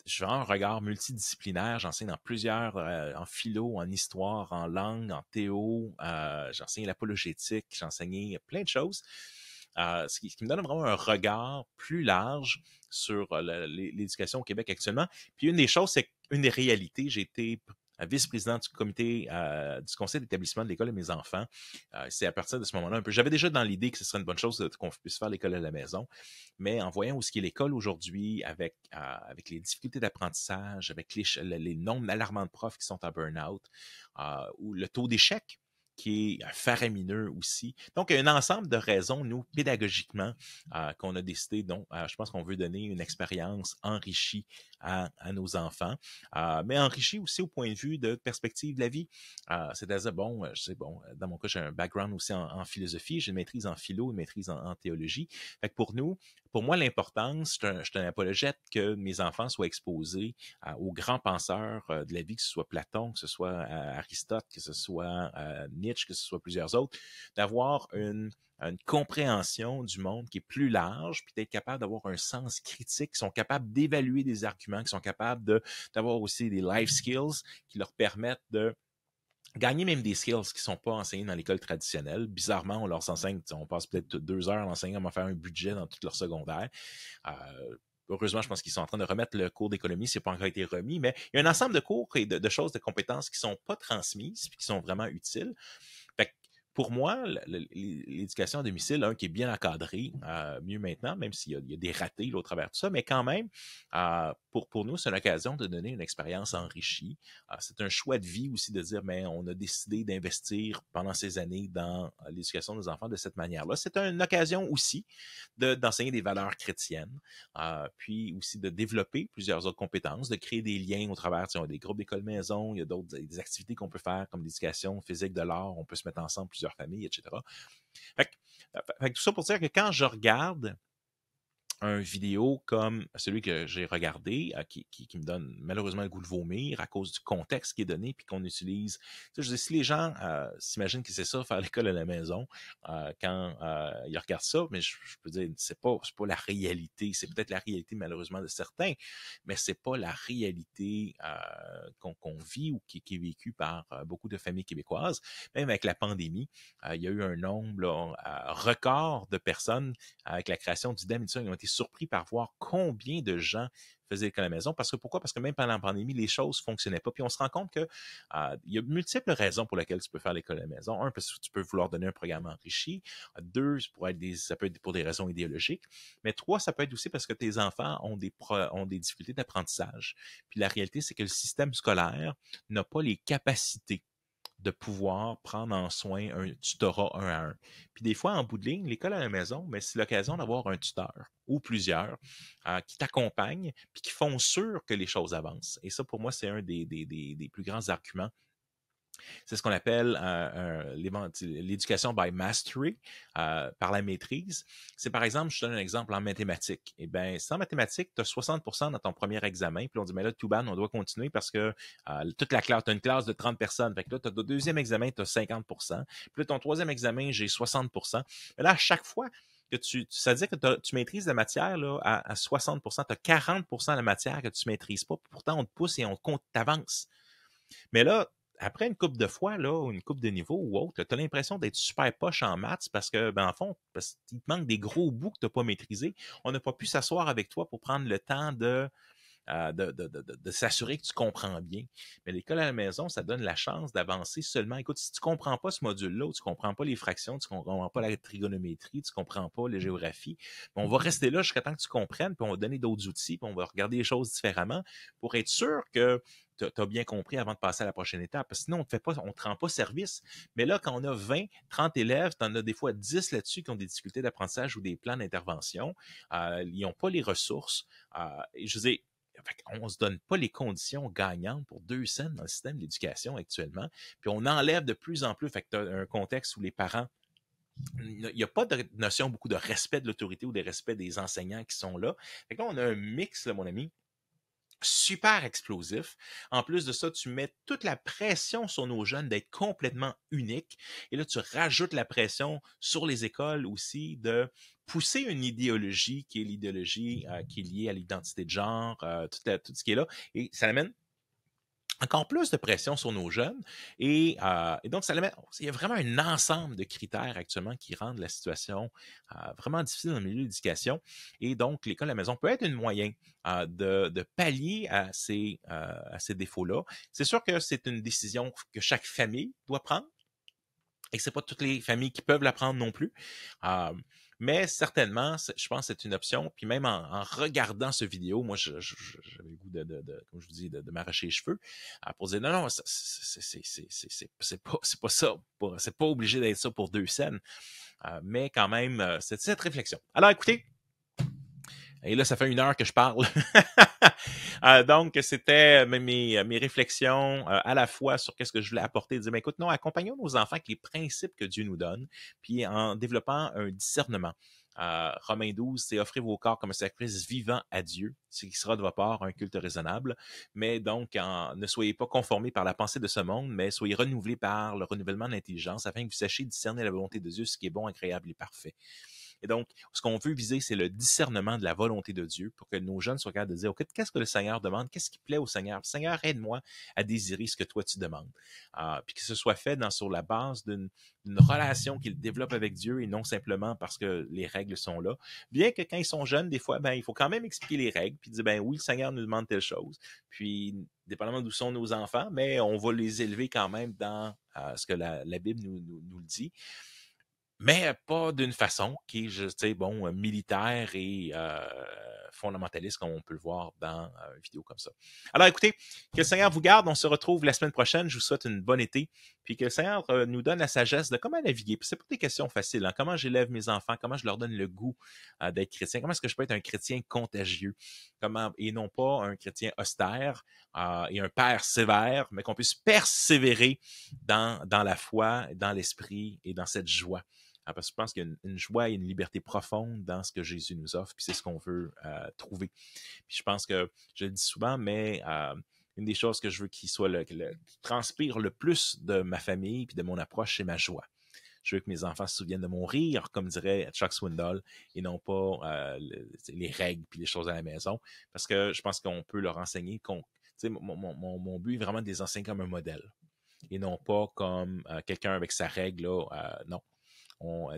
je fais un regard multidisciplinaire. J'enseigne dans plusieurs, en philo, en histoire, en langue, en théo. J'enseigne l'apologétique. J'ai enseigné plein de choses. Ce qui me donne vraiment un regard plus large sur l'éducation au Québec actuellement. Puis une des choses, c'est une des réalités. J'ai été vice-président du comité du conseil d'établissement de l'école de mes enfants. C'est à partir de ce moment-là un peu. J'avais déjà dans l'idée que ce serait une bonne chose qu'on puisse faire l'école à la maison, mais en voyant où est l'école aujourd'hui, avec les difficultés d'apprentissage, avec les nombres alarmants de profs qui sont en burn-out, ou le taux d'échec qui est faramineux aussi. Donc, il y a un ensemble de raisons, nous, pédagogiquement, qu'on a décidé, donc, je pense qu'on veut donner une expérience enrichie à nos enfants, mais enrichie aussi au point de vue de perspective de la vie. C'est-à-dire, dans mon cas, j'ai un background aussi en philosophie, j'ai une maîtrise en philo, une maîtrise en théologie. Fait que pour moi, l'importance, je suis un apologète que mes enfants soient exposés aux grands penseurs de la vie, que ce soit Platon, que ce soit Aristote, que ce soit Nietzsche, que ce soit plusieurs autres, d'avoir une compréhension du monde qui est plus large, puis d'être capable d'avoir un sens critique, qui sont capables d'évaluer des arguments, qui sont capables d'avoir aussi des life skills qui leur permettent de gagner même des skills qui ne sont pas enseignés dans l'école traditionnelle. Bizarrement, on leur enseigne, on passe peut-être 2 heures à l'enseigner à faire un budget dans tout leur secondaire. Heureusement, je pense qu'ils sont en train de remettre le cours d'économie, c'est pas encore été remis, mais il y a un ensemble de cours et de choses, de compétences qui sont pas transmises puis qui sont vraiment utiles. Fait que pour moi, l'éducation à domicile, qui est bien encadrée, mieux maintenant, même s'il y a des ratés là, au travers de tout ça, mais quand même, pour nous, c'est une occasion de donner une expérience enrichie. C'est un choix de vie aussi de dire, mais on a décidé d'investir pendant ces années dans l'éducation de nos enfants de cette manière-là. C'est une occasion aussi d'enseigner des valeurs chrétiennes, puis aussi de développer plusieurs autres compétences, de créer des liens au travers des groupes d'école maison, il y a des activités qu'on peut faire comme l'éducation physique de l'art, on peut se mettre ensemble plusieurs familles, etc. Fait que tout ça pour dire que quand je regarde un vidéo comme celui que j'ai regardé, qui me donne malheureusement le goût de vomir à cause du contexte qui est donné, puis qu'on utilise. Je veux dire, si les gens s'imaginent que c'est ça, faire l'école à la maison, quand ils regardent ça, mais je peux dire, c'est pas la réalité. C'est peut-être la réalité malheureusement de certains, mais c'est pas la réalité qu'on vit ou qui est vécue par beaucoup de familles québécoises. Même avec la pandémie, il y a eu un nombre record de personnes avec la création d'IDEM et tout ça, ils ont été surpris par voir combien de gens faisaient l'école à la maison. Pourquoi? Parce que même pendant la pandémie, les choses ne fonctionnaient pas. Puis on se rend compte que il y a multiples raisons pour lesquelles tu peux faire l'école à la maison. Un, parce que tu peux vouloir donner un programme enrichi. Deux, ça peut être pour des raisons idéologiques. Mais trois, ça peut être aussi parce que tes enfants ont des difficultés d'apprentissage. Puis la réalité, c'est que le système scolaire n'a pas les capacités de pouvoir prendre en soin un tutorat un à un. Puis des fois, en bout de ligne, l'école à la maison, mais c'est l'occasion d'avoir un tuteur ou plusieurs qui t'accompagnent puis qui font sûr que les choses avancent. Et ça, pour moi, c'est un des plus grands arguments. C'est ce qu'on appelle l'éducation by mastery, par la maîtrise. C'est par exemple, je te donne un exemple en mathématiques. Eh bien, si en mathématiques, tu as 60% dans ton premier examen, puis on dit, mais là, tout bad, on doit continuer parce que toute la classe, tu as une classe de 30 personnes. Fait que là, tu as ton deuxième examen, tu as 50%. Puis là, ton troisième examen, j'ai 60%. Mais là, à chaque fois que ça veut dire que tu maîtrises la matière là, à 60%, tu as 40% de la matière que tu ne maîtrises pas. Pourtant, on te pousse et on t'avance. Mais là, après une couple de fois, là, une couple de niveaux ou autre, tu as l'impression d'être super poche en maths parce que, ben, en fond, parce qu'il te manque des gros bouts que tu n'as pas maîtrisés. On n'a pas pu s'asseoir avec toi pour prendre le temps de s'assurer que tu comprends bien. Mais l'école à la maison, ça donne la chance d'avancer seulement. Écoute, si tu ne comprends pas ce module-là, tu ne comprends pas les fractions, tu ne comprends pas la trigonométrie, tu ne comprends pas la géographie, on va rester là jusqu'à temps que tu comprennes, puis on va donner d'autres outils, puis on va regarder les choses différemment pour être sûr que tu as bien compris avant de passer à la prochaine étape. Parce que sinon, on ne te rend pas service. Mais là, quand on a 20, 30 élèves, tu en as des fois 10 là-dessus qui ont des difficultés d'apprentissage ou des plans d'intervention. Ils n'ont pas les ressources. Je veux dire, on ne se donne pas les conditions gagnantes pour 2 cents dans le système d'éducation actuellement. Puis on enlève de plus en plus. Fait que tu as un contexte où les parents, il n'y a pas de notion beaucoup de respect de l'autorité ou de respect des enseignants qui sont là. Fait que là, on a un mix, là, mon ami, super explosif. En plus de ça, tu mets toute la pression sur nos jeunes d'être complètement uniques. Et là, tu rajoutes la pression sur les écoles aussi de pousser une idéologie qui est l'idéologie qui est liée à l'identité de genre, tout ce qui est là. Et ça amène encore plus de pression sur nos jeunes. Et donc, il y a vraiment un ensemble de critères actuellement qui rendent la situation vraiment difficile dans le milieu de l'éducation. Et donc, l'école à la maison peut être un moyen de pallier à ces défauts-là. C'est sûr que c'est une décision que chaque famille doit prendre et que ce n'est pas toutes les familles qui peuvent la prendre non plus. Mais certainement, je pense que c'est une option. Puis même en regardant ce vidéo, moi, j'avais le goût comme je vous dis, de m'arracher les cheveux pour dire non, c'est pas ça. C'est pas obligé d'être ça pour 2 scènes. Mais quand même, c'est cette réflexion. Alors, écoutez, et là, ça fait 1 heure que je parle. Donc, c'était mes réflexions à la fois sur qu'est-ce que je voulais apporter. Dire, écoute, non, accompagnons nos enfants avec les principes que Dieu nous donne, puis en développant un discernement. Romains 12, c'est offrir vos corps comme un sacrifice vivant à Dieu, ce qui sera de votre part un culte raisonnable. Mais donc, ne soyez pas conformés par la pensée de ce monde, mais soyez renouvelés par le renouvellement de l'intelligence afin que vous sachiez discerner la volonté de Dieu, ce qui est bon, agréable et parfait. Et donc, ce qu'on veut viser, c'est le discernement de la volonté de Dieu pour que nos jeunes soient capables de dire, OK, qu'est-ce que le Seigneur demande? Qu'est-ce qui plaît au Seigneur? Seigneur, aide-moi à désirer ce que toi tu demandes. Puis que ce soit fait sur la base d'une relation qu'ils développent avec Dieu et non simplement parce que les règles sont là. Bien que quand ils sont jeunes, des fois, il faut quand même expliquer les règles puis dire, oui, le Seigneur nous demande telle chose. Puis, dépendamment d'où sont nos enfants, mais on va les élever quand même dans ce que la Bible nous le dit, mais pas d'une façon qui est, tu sais, bon, militaire et fondamentaliste, comme on peut le voir dans une vidéo comme ça. Alors, écoutez, que le Seigneur vous garde. On se retrouve la semaine prochaine. Je vous souhaite une bonne été. Puis que le Seigneur nous donne la sagesse de comment naviguer. Puis c'est pas des questions faciles. Hein? Comment j'élève mes enfants? Comment je leur donne le goût d'être chrétien? Comment est-ce que je peux être un chrétien contagieux? Et non pas un chrétien austère et un père sévère, mais qu'on puisse persévérer dans la foi, dans l'esprit et dans cette joie. Parce que je pense qu'il y a une joie et une liberté profonde dans ce que Jésus nous offre, puis c'est ce qu'on veut trouver. Puis je pense que, je le dis souvent, mais une des choses que je veux qui transpire le plus de ma famille puis de mon approche, c'est ma joie. Je veux que mes enfants se souviennent de mon rire, comme dirait Chuck Swindoll, et non pas les règles puis les choses à la maison, parce que je pense qu'on peut leur enseigner. Mon but est vraiment de les enseigner comme un modèle, et non pas comme quelqu'un avec sa règle, non.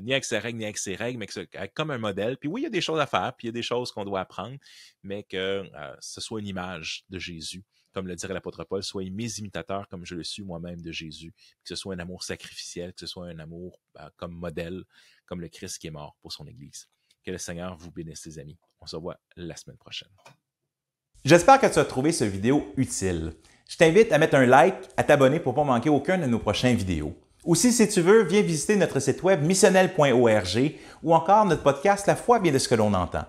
Ni avec ses règles, ni avec ses règles, mais comme un modèle. Puis oui, il y a des choses à faire, puis il y a des choses qu'on doit apprendre, mais que ce soit une image de Jésus, comme le dirait l'apôtre Paul, soyez mes imitateurs comme je le suis moi-même de Jésus, que ce soit un amour sacrificiel, que ce soit un amour comme modèle, comme le Christ qui est mort pour son Église. Que le Seigneur vous bénisse, les amis. On se revoit la semaine prochaine. J'espère que tu as trouvé cette vidéo utile. Je t'invite à mettre un like, à t'abonner pour ne pas manquer aucune de nos prochaines vidéos. Aussi, si tu veux, viens visiter notre site web missionnel.org ou encore notre podcast La foi vient de ce que l'on entend.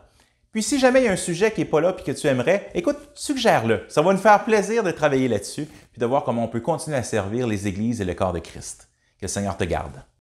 Puis si jamais il y a un sujet qui n'est pas là et que tu aimerais, écoute, suggère-le. Ça va nous faire plaisir de travailler là-dessus puis de voir comment on peut continuer à servir les églises et le corps de Christ. Que le Seigneur te garde.